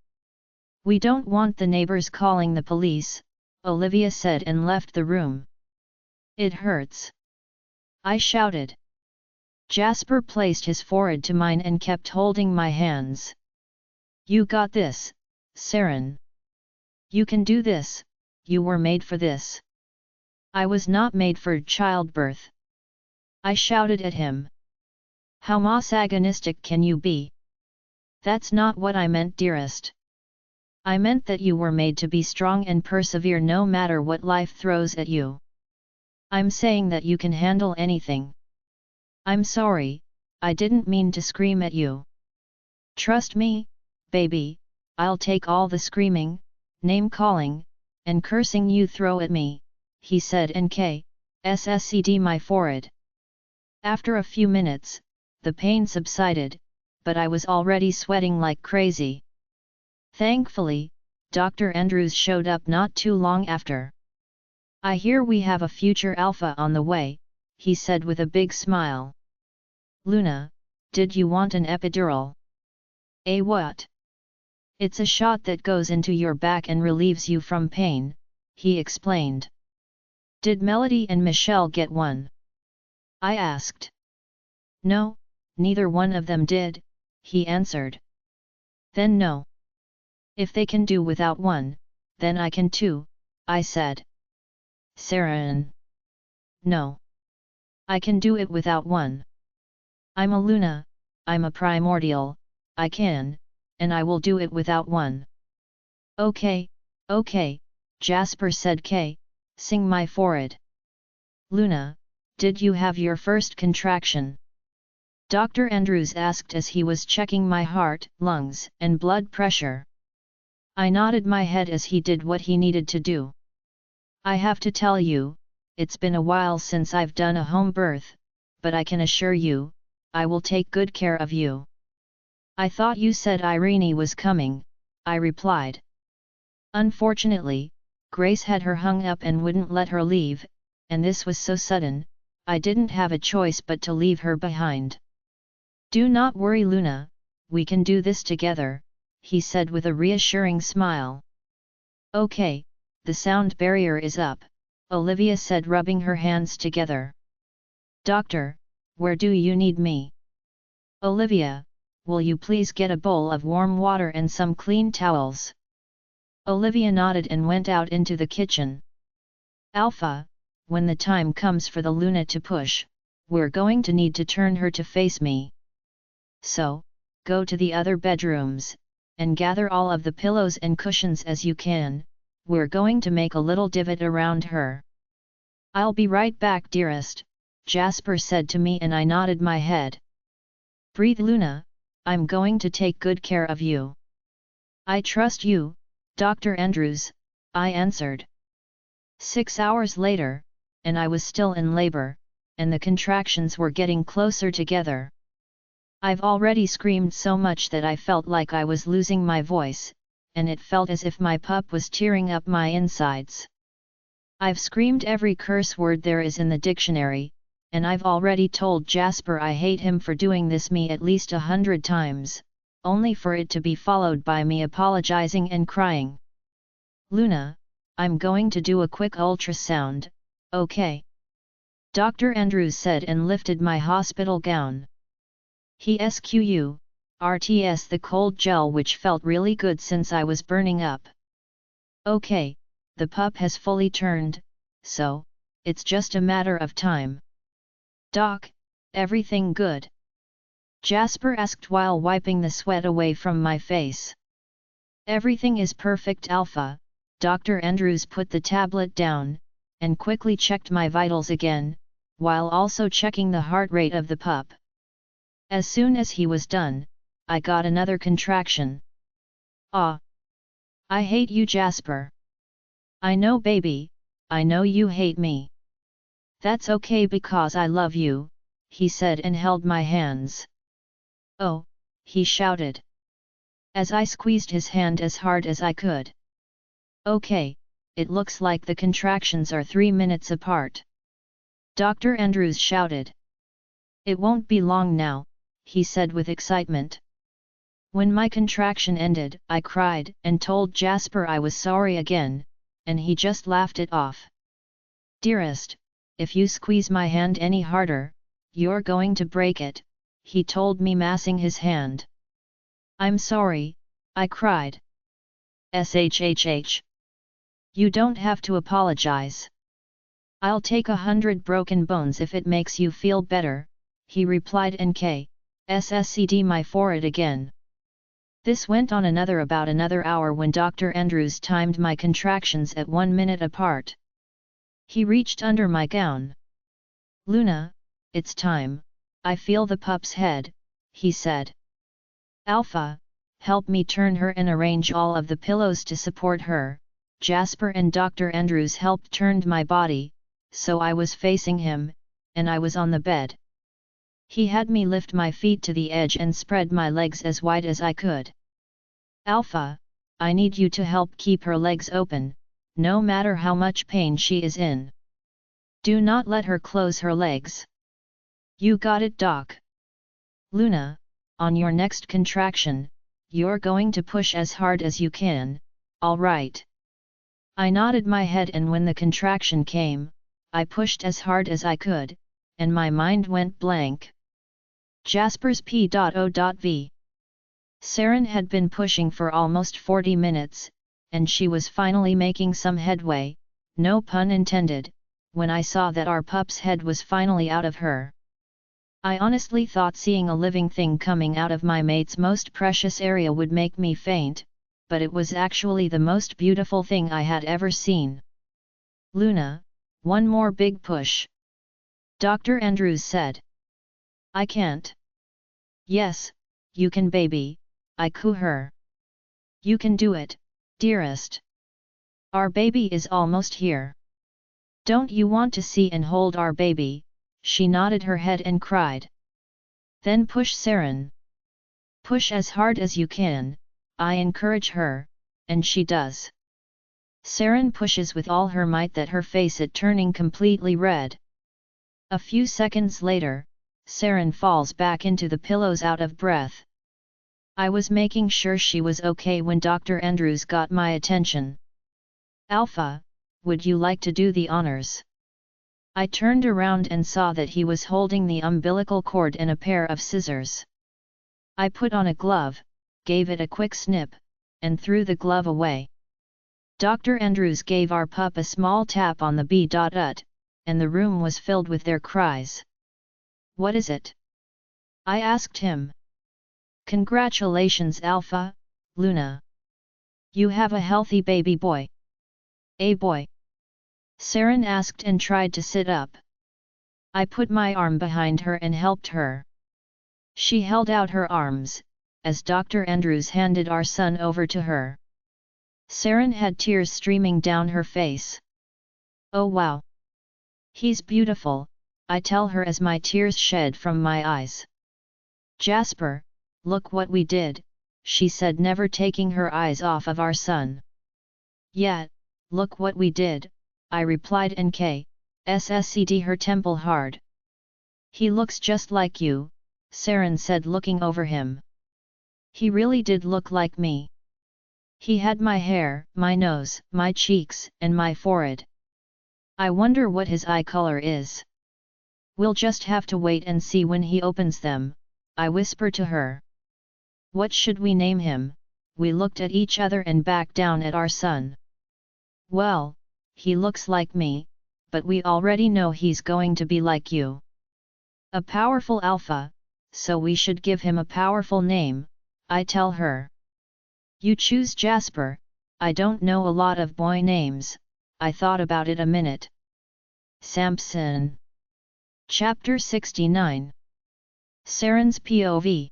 A: We don't want the neighbors calling the police, Olivia said and left the room. It hurts, I shouted. Jasper placed his forehead to mine and kept holding my hands. You got this, Saren. You can do this, you were made for this. I was not made for childbirth. I shouted at him. How misogynistic can you be? That's not what I meant, dearest. I meant that you were made to be strong and persevere no matter what life throws at you. I'm saying that you can handle anything. I'm sorry, I didn't mean to scream at you. Trust me, baby, I'll take all the screaming, name-calling, and cursing you throw at me, he said and kissed my forehead. After a few minutes, the pain subsided, but I was already sweating like crazy. Thankfully, Dr. Andrews showed up not too long after. I hear we have a future alpha on the way, he said with a big smile. Luna, did you want an epidural? A what? It's a shot that goes into your back and relieves you from pain, he explained. Did Melody and Michelle get one? I asked. No, neither one of them did, he answered. Then no. If they can do without one, then I can too, I said. Saren. No. I can do it without one. I'm a Luna, I'm a primordial, I can, and I will do it without one. Okay, Jasper said kissing my forehead. Luna, did you have your first contraction? Dr. Andrews asked as he was checking my heart, lungs, and blood pressure. I nodded my head as he did what he needed to do. I have to tell you, it's been a while since I've done a home birth, but I can assure you, I will take good care of you. I thought you said Irene was coming, I replied. Unfortunately, Grace had her hung up and wouldn't let her leave, and this was so sudden, I didn't have a choice but to leave her behind. Do not worry, Luna, we can do this together, he said with a reassuring smile. Okay, the sound barrier is up, Olivia said, rubbing her hands together. Doctor, where do you need me? Olivia, will you please get a bowl of warm water and some clean towels? Olivia nodded and went out into the kitchen. Alpha, when the time comes for the Luna to push, we're going to need to turn her to face me. So, go to the other bedrooms, and gather all of the pillows and cushions as you can, we're going to make a little divot around her. I'll be right back, dearest, Jasper said to me, and I nodded my head. Breathe, Luna, I'm going to take good care of you. I trust you, Dr. Andrews, I answered. 6 hours later, and I was still in labor, and the contractions were getting closer together. I've already screamed so much that I felt like I was losing my voice, and it felt as if my pup was tearing up my insides. I've screamed every curse word there is in the dictionary, and I've already told Jasper I hate him for doing this me at least 100 times, only for it to be followed by me apologizing and crying. Luna, I'm going to do a quick ultrasound, okay? Dr. Andrews said and lifted my hospital gown. He RTS the cold gel, which felt really good since I was burning up. Okay, the pup has fully turned, so, it's just a matter of time. Doc, everything good? Jasper asked while wiping the sweat away from my face. Everything is perfect, Alpha. Dr. Andrews put the tablet down, and quickly checked my vitals again, while also checking the heart rate of the pup. As soon as he was done, I got another contraction. Ah! I hate you, Jasper. I know, baby, I know you hate me. That's okay because I love you, he said and held my hands. Oh, he shouted, as I squeezed his hand as hard as I could. Okay, it looks like the contractions are 3 minutes apart. Dr. Andrews shouted. It won't be long now, he said with excitement. When my contraction ended, I cried and told Jasper I was sorry again, and he just laughed it off. Dearest, if you squeeze my hand any harder, you're going to break it, he told me, massing his hand. I'm sorry, I cried. Shhh. You don't have to apologize. I'll take 100 broken bones if it makes you feel better, he replied, and kissed my forehead again. This went on about another hour when Dr. Andrews timed my contractions at 1 minute apart. He reached under my gown. Luna, it's time, I feel the pup's head, he said. Alpha, help me turn her and arrange all of the pillows to support her. Jasper and Dr. Andrews helped turn my body, so I was facing him, and I was on the bed. He had me lift my feet to the edge and spread my legs as wide as I could. Alpha, I need you to help keep her legs open, no matter how much pain she is in. Do not let her close her legs. You got it, Doc. Luna, on your next contraction, you're going to push as hard as you can, all right? I nodded my head, and when the contraction came, I pushed as hard as I could, and my mind went blank. Jasper's P.O.V. Saren had been pushing for almost 40 minutes, and she was finally making some headway, no pun intended, when I saw that our pup's head was finally out of her. I honestly thought seeing a living thing coming out of my mate's most precious area would make me faint, but it was actually the most beautiful thing I had ever seen. Luna, one more big push. Dr. Andrews said. I can't. Yes, you can, baby, I coo her. You can do it, dearest. Our baby is almost here. Don't you want to see and hold our baby? She nodded her head and cried. Then push, Saren. Push as hard as you can, I encourage her, and she does. Saren pushes with all her might that her face is turning completely red. A few seconds later, Saren falls back into the pillows out of breath. I was making sure she was okay when Dr. Andrews got my attention. Alpha, would you like to do the honors? I turned around and saw that he was holding the umbilical cord and a pair of scissors. I put on a glove, gave it a quick snip, and threw the glove away. Dr. Andrews gave our pup a small tap on the b.ut, and the room was filled with their cries. What is it? I asked him. Congratulations, Alpha, Luna. You have a healthy baby boy. A boy? Saren asked and tried to sit up. I put my arm behind her and helped her. She held out her arms, as Dr. Andrews handed our son over to her. Saren had tears streaming down her face. Oh wow! He's beautiful, I tell her as my tears shed from my eyes. Jasper, look what we did, she said, never taking her eyes off of our son. Yeah, look what we did, I replied, and kissed her temple hard. He looks just like you, Saren said, looking over him. He really did look like me. He had my hair, my nose, my cheeks, and my forehead. I wonder what his eye color is. We'll just have to wait and see when he opens them, I whispered to her. What should we name him? We looked at each other and back down at our son. Well, he looks like me, but we already know he's going to be like you. A powerful alpha, so we should give him a powerful name, I tell her. You choose Jasper. I don't know a lot of boy names. I thought about it a minute. Samson. Chapter 69. Saren's POV.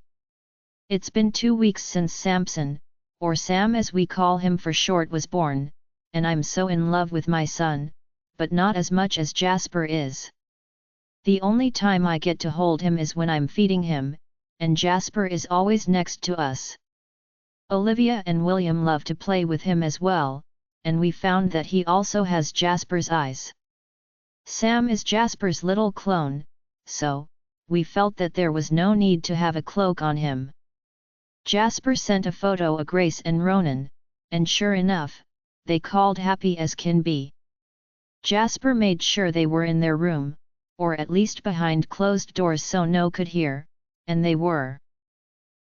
A: It's been 2 weeks since Samson, or Sam as we call him for short, was born, and I'm so in love with my son, but not as much as Jasper is. The only time I get to hold him is when I'm feeding him, and Jasper is always next to us. Olivia and William love to play with him as well, and we found that he also has Jasper's eyes. Sam is Jasper's little clone, so we felt that there was no need to have a cloak on him. Jasper sent a photo of Grace and Ronan, and sure enough, they called happy as can be. Jasper made sure they were in their room, or at least behind closed doors so no could hear, and they were.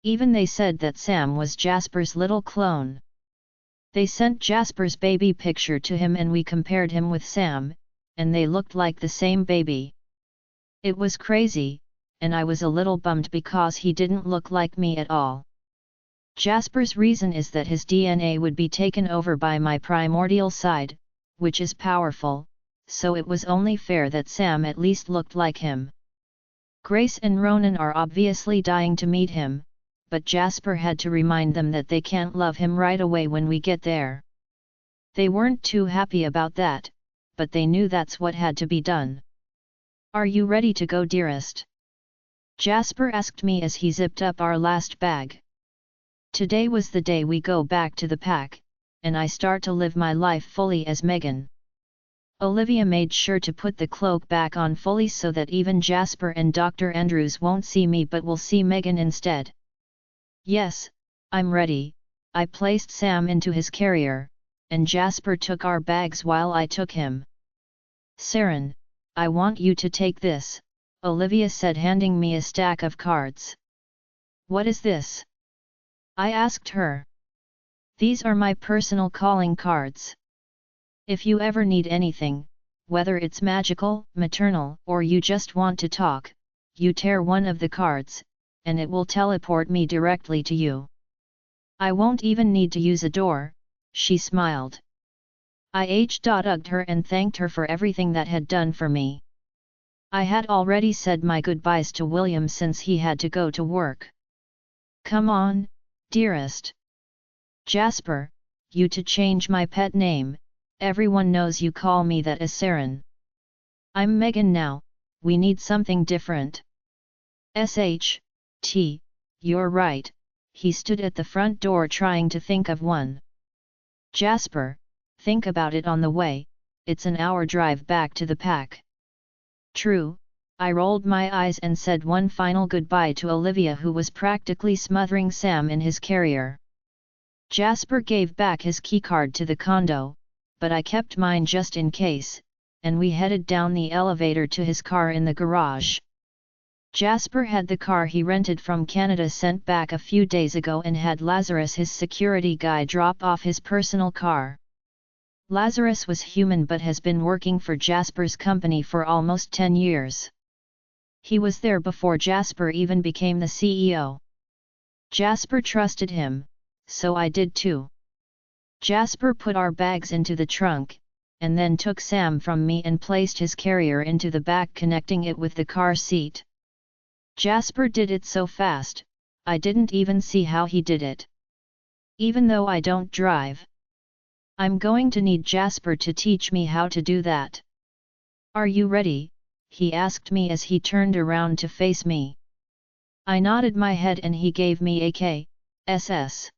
A: Even they said that Sam was Jasper's little clone. They sent Jasper's baby picture to him and we compared him with Sam, and they looked like the same baby. It was crazy, and I was a little bummed because he didn't look like me at all. Jasper's reason is that his DNA would be taken over by my primordial side, which is powerful, so it was only fair that Sam at least looked like him. Grace and Ronan are obviously dying to meet him, but Jasper had to remind them that they can't love him right away when we get there. They weren't too happy about that, but they knew that's what had to be done. "Are you ready to go, dearest?" Jasper asked me as he zipped up our last bag. Today was the day we go back to the pack, and I start to live my life fully as Megan. Olivia made sure to put the cloak back on fully so that even Jasper and Dr. Andrews won't see me but will see Megan instead. "Yes, I'm ready." I placed Sam into his carrier, and Jasper took our bags while I took him. "Saren, I want you to take this," Olivia said, handing me a stack of cards. "What is this?" I asked her. "These are my personal calling cards. If you ever need anything, whether it's magical, maternal, or you just want to talk, you tear one of the cards, and it will teleport me directly to you. I won't even need to use a door," she smiled. I hugged her and thanked her for everything that had done for me. I had already said my goodbyes to William since he had to go to work. "Come on, dearest. Jasper, you to change my pet name, everyone knows you call me that as Saren. I'm Megan now, we need something different." "SHT, you're right," he stood at the front door trying to think of one. "Jasper, think about it on the way, it's an hour drive back to the pack." "True," I rolled my eyes and said one final goodbye to Olivia, who was practically smothering Sam in his carrier. Jasper gave back his keycard to the condo, but I kept mine just in case, and we headed down the elevator to his car in the garage. Jasper had the car he rented from Canada sent back a few days ago and had Lazarus, his security guy, drop off his personal car. Lazarus was human but has been working for Jasper's company for almost 10 years. He was there before Jasper even became the CEO. Jasper trusted him, so I did too. Jasper put our bags into the trunk, and then took Sam from me and placed his carrier into the back, connecting it with the car seat. Jasper did it so fast, I didn't even see how he did it. Even though I don't drive. I'm going to need Jasper to teach me how to do that. "Are you ready?" he asked me as he turned around to face me. I nodded my head and he gave me a KSS.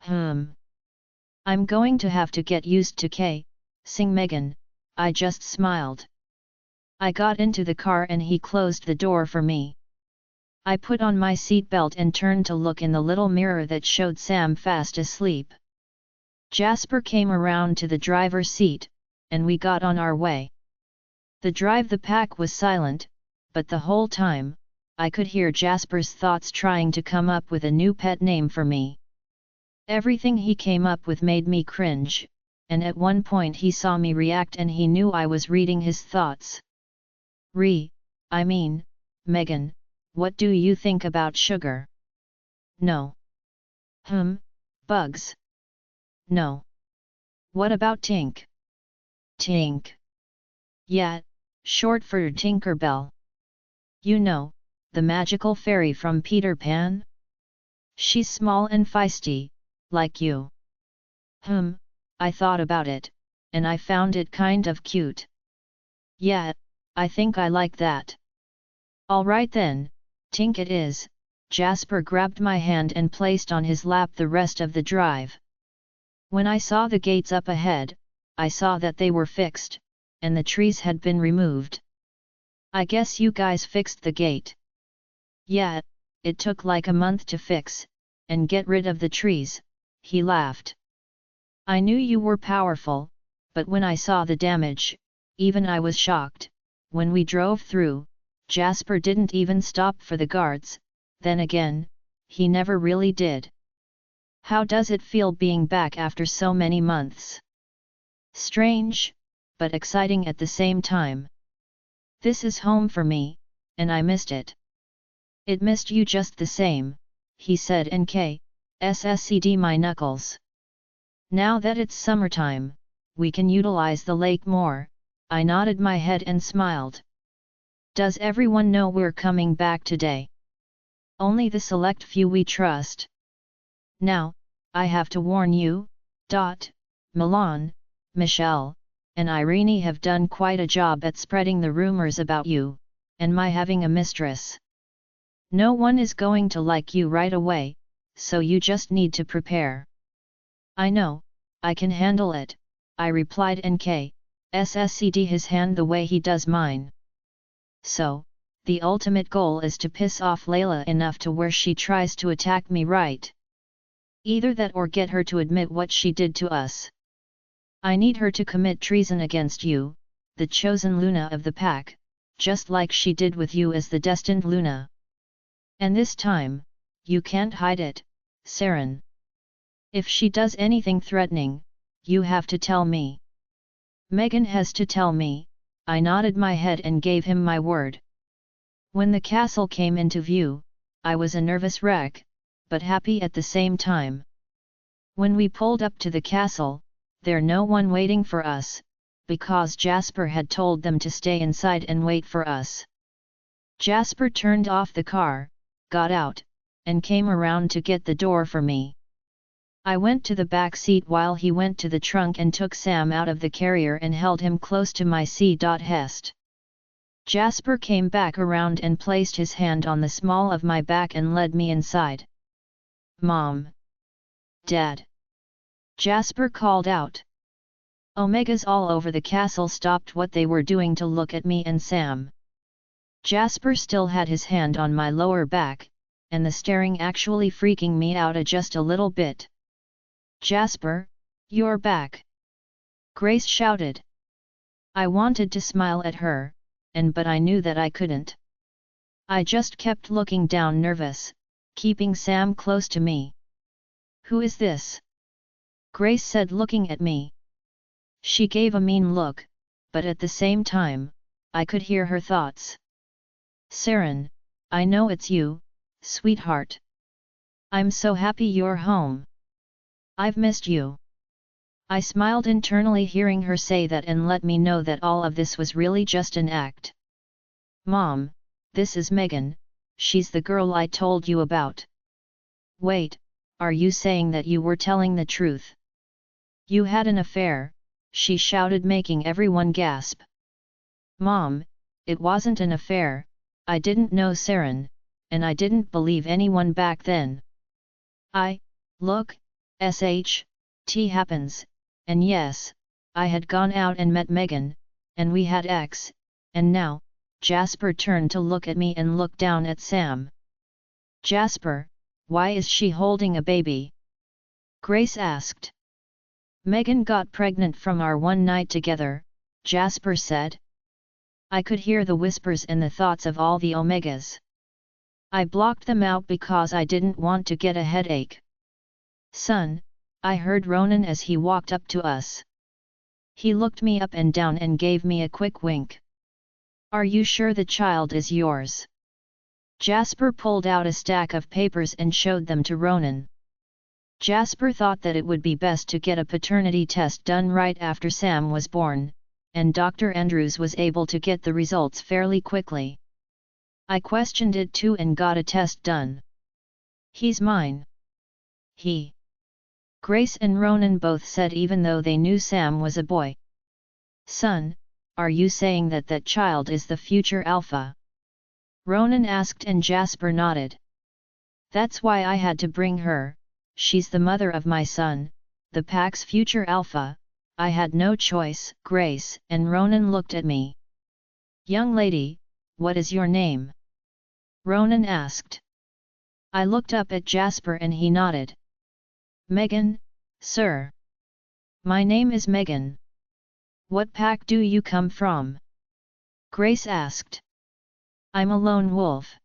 A: I'm going to have to get used to sing Megan, I just smiled. I got into the car and he closed the door for me. I put on my seatbelt and turned to look in the little mirror that showed Sam fast asleep. Jasper came around to the driver's seat, and we got on our way. The pack was silent, but the whole time, I could hear Jasper's thoughts trying to come up with a new pet name for me. Everything he came up with made me cringe, and at one point he saw me react and he knew I was reading his thoughts. Megan, what do you think about sugar?" "No." Bugs? No. What about Tink? Tink. Yeah, short for Tinkerbell. You know, the magical fairy from Peter Pan? She's small and feisty, like you. I thought about it, and I found it kind of cute. Yeah, I think I like that. Alright then, Tink it is. Jasper grabbed my hand and placed on his lap the rest of the drive. When I saw the gates up ahead, I saw that they were fixed, and the trees had been removed. I guess you guys fixed the gate. Yeah, it took like a month to fix, and get rid of the trees, he laughed. I knew you were powerful, but when I saw the damage, even I was shocked. When we drove through, Jasper didn't even stop for the guards, then again, he never really did. How does it feel being back after so many months? Strange, but exciting at the same time. This is home for me, and I missed it. It missed you just the same, he said and sscd my knuckles. Now that it's summertime, we can utilize the lake more, I nodded my head and smiled. Does everyone know we're coming back today? Only the select few we trust. Now, I have to warn you, Milan, Michelle, and Irene have done quite a job at spreading the rumors about you, and my having a mistress. No one is going to like you right away, so you just need to prepare. I know, I can handle it, I replied and sscd his hand the way he does mine. So, the ultimate goal is to piss off Leila enough to where she tries to attack me, right? Either that or get her to admit what she did to us. I need her to commit treason against you, the chosen Luna of the pack, just like she did with you as the destined Luna. And this time, you can't hide it, Saren. If she does anything threatening, you have to tell me. Megan has to tell me, I nodded my head and gave him my word. When the castle came into view, I was a nervous wreck, but happy at the same time. When we pulled up to the castle, there no one waiting for us, because Jasper had told them to stay inside and wait for us. Jasper turned off the car, got out, and came around to get the door for me. I went to the back seat while he went to the trunk and took Sam out of the carrier and held him close to my chest. Jasper came back around and placed his hand on the small of my back and led me inside. Mom! Dad! Jasper called out. Omegas all over the castle stopped what they were doing to look at me and Sam. Jasper still had his hand on my lower back, and the staring actually freaking me out just a little bit. Jasper, you're back! Grace shouted. I wanted to smile at her, but I knew that I couldn't. I just kept looking down nervous, keeping Sam close to me. Who is this? Grace said looking at me. She gave a mean look, but at the same time, I could hear her thoughts. Saren, I know it's you, sweetheart. I'm so happy you're home. I've missed you. I smiled internally hearing her say that and let me know that all of this was really just an act. Mom, this is Megan, she's the girl I told you about. Wait, are you saying that you were telling the truth? You had an affair, she shouted making everyone gasp. Mom, it wasn't an affair, I didn't know Saren, and I didn't believe anyone back then. Look, SHT happens, and yes, I had gone out and met Megan, and we had X, and now, Jasper turned to look at me and looked down at Sam. Jasper, why is she holding a baby? Grace asked. Megan got pregnant from our one night together, Jasper said. I could hear the whispers and the thoughts of all the Omegas. I blocked them out because I didn't want to get a headache. Son, I heard Ronan as he walked up to us. He looked me up and down and gave me a quick wink. Are you sure the child is yours? Jasper pulled out a stack of papers and showed them to Ronan. Jasper thought that it would be best to get a paternity test done right after Sam was born, and Dr. Andrews was able to get the results fairly quickly. I questioned it too and got a test done. He's mine. He. Grace and Ronan both said even though they knew Sam was a boy. Son, are you saying that that child is the future alpha? Ronan asked and Jasper nodded. That's why I had to bring her, she's the mother of my son, the pack's future alpha. I had no choice. Grace and Ronan looked at me. Young lady, what is your name? Ronan asked. I looked up at Jasper and he nodded. Megan, sir. My name is Megan. What pack do you come from? Grace asked. I'm a lone wolf.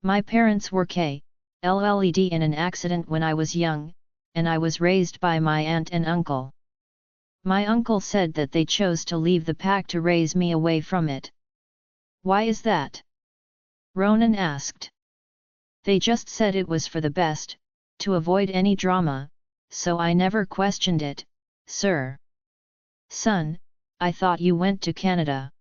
A: My parents were killed in an accident when I was young, and I was raised by my aunt and uncle. My uncle said that they chose to leave the pack to raise me away from it. Why is that? Ronan asked. They just said it was for the best, to avoid any drama, so I never questioned it, sir. Son, I thought you went to Canada.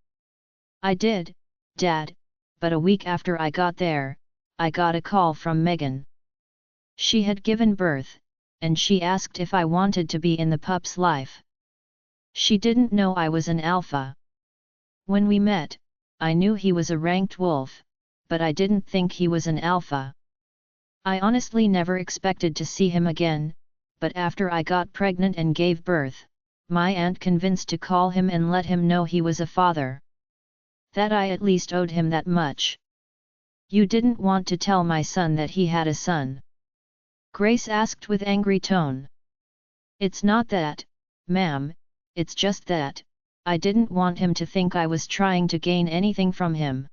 A: I did, Dad, but a week after I got there, I got a call from Megan. She had given birth, and she asked if I wanted to be in the pup's life. She didn't know I was an alpha. When we met, I knew he was a ranked wolf, but I didn't think he was an alpha. I honestly never expected to see him again, but after I got pregnant and gave birth, my aunt convinced to call him and let him know he was a father. That I at least owed him that much. You didn't want to tell my son that he had a son? Grace asked with angry tone. It's not that, ma'am, it's just that, I didn't want him to think I was trying to gain anything from him.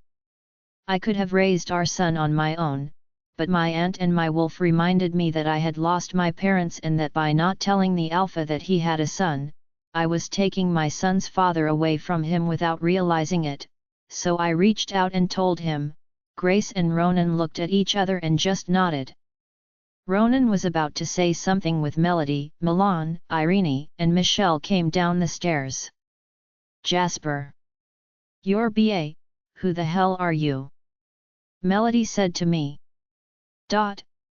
A: I could have raised our son on my own, but my aunt and my wolf reminded me that I had lost my parents and that by not telling the alpha that he had a son, I was taking my son's father away from him without realizing it, so I reached out and told him. Grace and Ronan looked at each other and just nodded. Ronan was about to say something with Melody, Milan, Irene, and Michelle came down the stairs. Jasper. You're BA, who the hell are you? Melody said to me.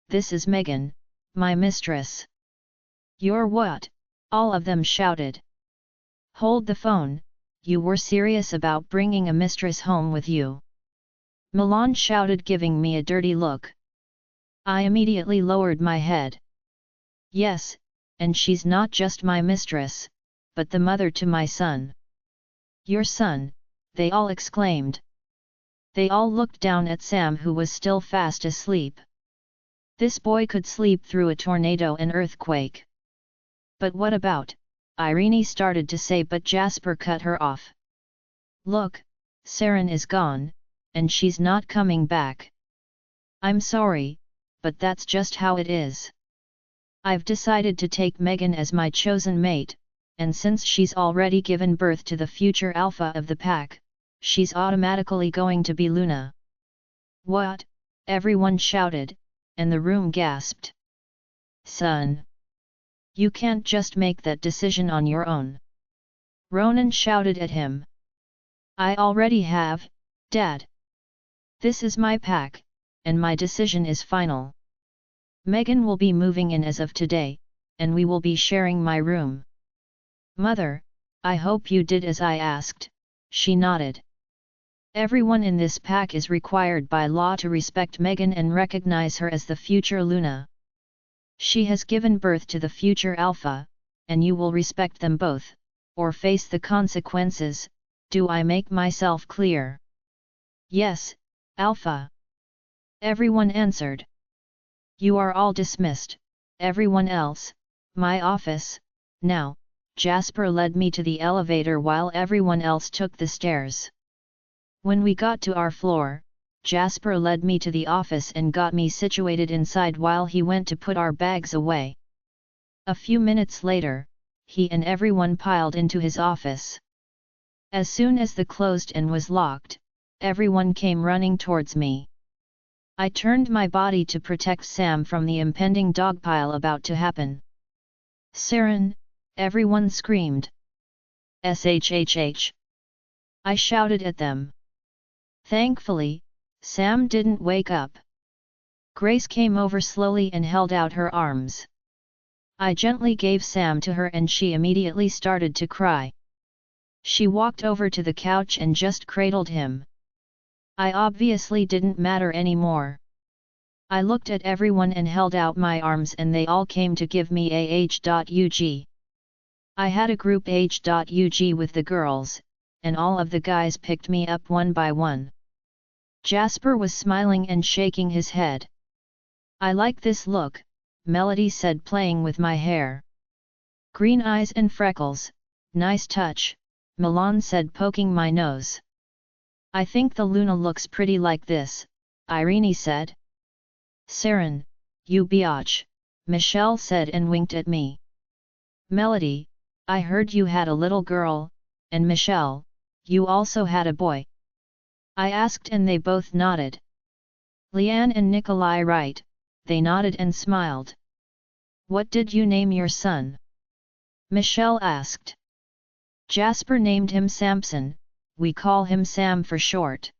A: This is Megan, my mistress. You're what? All of them shouted. Hold the phone, you were serious about bringing a mistress home with you? Milan shouted, giving me a dirty look. I immediately lowered my head. Yes, and she's not just my mistress, but the mother to my son. Your son, they all exclaimed. They all looked down at Sam, who was still fast asleep. This boy could sleep through a tornado and earthquake. But what about? Irene started to say, but Jasper cut her off. Look, Saren is gone, and she's not coming back. I'm sorry, but that's just how it is. I've decided to take Megan as my chosen mate, and since she's already given birth to the future alpha of the pack, she's automatically going to be Luna. What? Everyone shouted, and the room gasped. Son! You can't just make that decision on your own. Ronan shouted at him. I already have, Dad. This is my pack, and my decision is final. Megan will be moving in as of today, and we will be sharing my room. Mother, I hope you did as I asked, she nodded. Everyone in this pack is required by law to respect Megan and recognize her as the future Luna. She has given birth to the future Alpha, and you will respect them both, or face the consequences. Do I make myself clear? Yes, Alpha. Everyone answered. You are all dismissed, everyone else, my office, now. Jasper led me to the elevator while everyone else took the stairs. When we got to our floor, Jasper led me to the office and got me situated inside while he went to put our bags away. A few minutes later, he and everyone piled into his office. As soon as the closed and was locked, everyone came running towards me. I turned my body to protect Sam from the impending dogpile about to happen. Siren, everyone screamed. SHHH. I shouted at them. Thankfully, Sam didn't wake up. Grace came over slowly and held out her arms. I gently gave Sam to her and she immediately started to cry. She walked over to the couch and just cradled him. I obviously didn't matter anymore. I looked at everyone and held out my arms and they all came to give me a H.UG. I had a group H.UG with the girls, and all of the guys picked me up one by one. Jasper was smiling and shaking his head. I like this look, Melody said, playing with my hair. Green eyes and freckles, nice touch, Milan said, poking my nose. I think the Luna looks pretty like this, Irene said. Siren, you biatch, Michelle said and winked at me. Melody, I heard you had a little girl, and Michelle, you also had a boy. I asked and they both nodded. Leanne and Nikolai, right? They nodded and smiled. What did you name your son? Michelle asked. Jasper named him Samson, we call him Sam for short.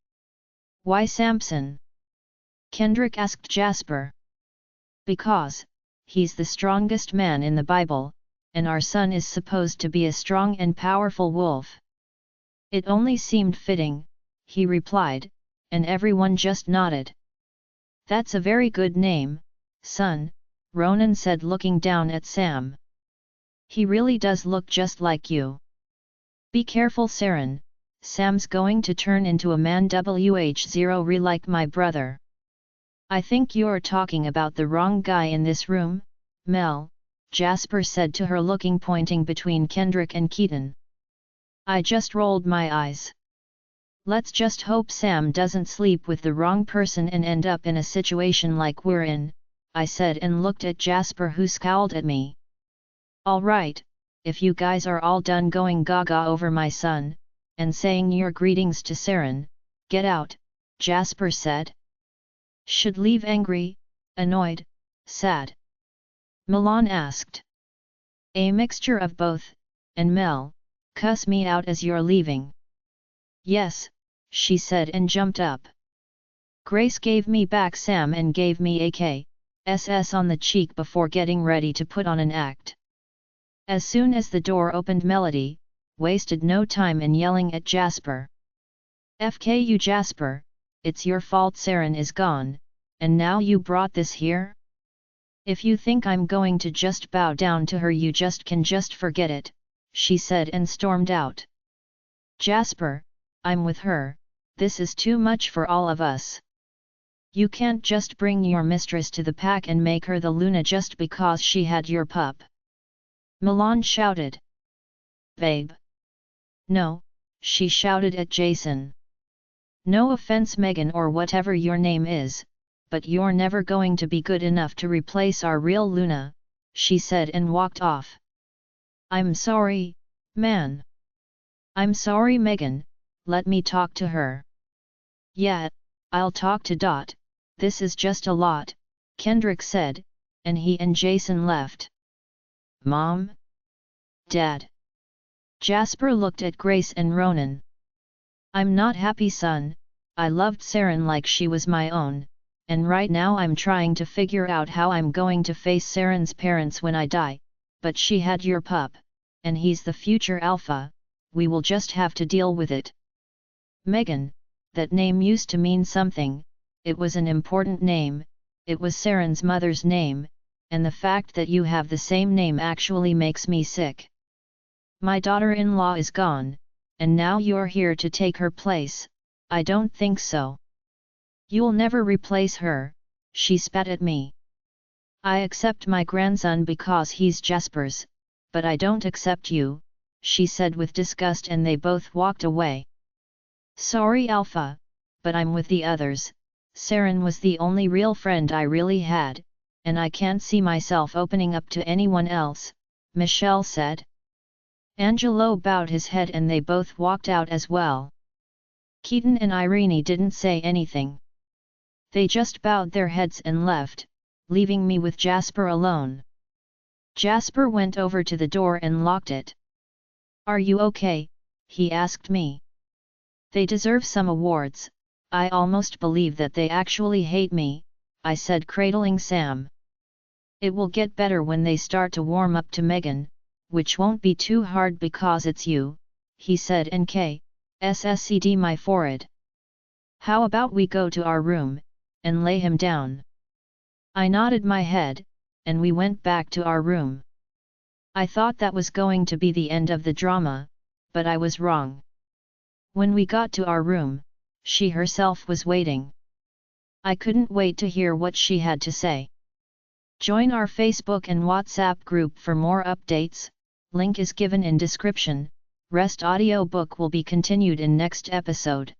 A: Why Samson? Kendrick asked Jasper. Because, he's the strongest man in the Bible, and our son is supposed to be a strong and powerful wolf. It only seemed fitting, he replied, and everyone just nodded. That's a very good name, son, Ronan said, looking down at Sam. He really does look just like you. Be careful, Siren, Sam's going to turn into a man WH0 like my brother. I think you're talking about the wrong guy in this room, Mel, Jasper said to her, looking pointing between Kendrick and Keaton. I just rolled my eyes. Let's just hope Sam doesn't sleep with the wrong person and end up in a situation like we're in, I said and looked at Jasper, who scowled at me. All right, if you guys are all done going gaga over my son, and saying your greetings to Siren, get out, Jasper said. Should leave angry, annoyed, sad? Milan asked. A mixture of both, and Mel, cuss me out as you're leaving. Yes, she said and jumped up. Grace gave me back Sam and gave me a kiss on the cheek before getting ready to put on an act. As soon as the door opened, Melody wasted no time in yelling at Jasper. FKU Jasper, it's your fault Siren is gone, and now you brought this here? If you think I'm going to just bow down to her, you can just forget it, she said and stormed out. Jasper, I'm with her, this is too much for all of us. You can't just bring your mistress to the pack and make her the Luna just because she had your pup. Milan shouted. Babe. No, she shouted at Jason. No offense, Megan, or whatever your name is, but you're never going to be good enough to replace our real Luna, she said and walked off. I'm sorry, man. I'm sorry, Megan, let me talk to her. Yeah, I'll talk to Dot, this is just a lot, Kendrick said, and he and Jason left. Mom? Dad? Jasper looked at Grace and Ronan. I'm not happy, son, I loved Siren like she was my own, and right now I'm trying to figure out how I'm going to face Siren's parents when I die, but she had your pup, and he's the future alpha, we will just have to deal with it. Megan, that name used to mean something, it was an important name, it was Siren's mother's name, and the fact that you have the same name actually makes me sick. My daughter-in-law is gone, and now you're here to take her place, I don't think so. You'll never replace her, she spat at me. I accept my grandson because he's Jasper's, but I don't accept you, she said with disgust, and they both walked away. Sorry Alpha, but I'm with the others, Siren was the only real friend I really had, and I can't see myself opening up to anyone else, Michelle said. Angelo bowed his head and they both walked out as well. Keaton and Irene didn't say anything. They just bowed their heads and left, leaving me with Jasper alone. Jasper went over to the door and locked it. "Are you okay?" he asked me. "They deserve some awards. I almost believe that they actually hate me," I said, cradling Sam. "It will get better when they start to warm up to Megan, which won't be too hard because it's you," he said, and kissed my forehead. "How about we go to our room, and lay him down?" I nodded my head, and we went back to our room. I thought that was going to be the end of the drama, but I was wrong. When we got to our room, she herself was waiting. I couldn't wait to hear what she had to say. Join our Facebook and WhatsApp group for more updates, link is given in description. Rest audiobook will be continued in next episode.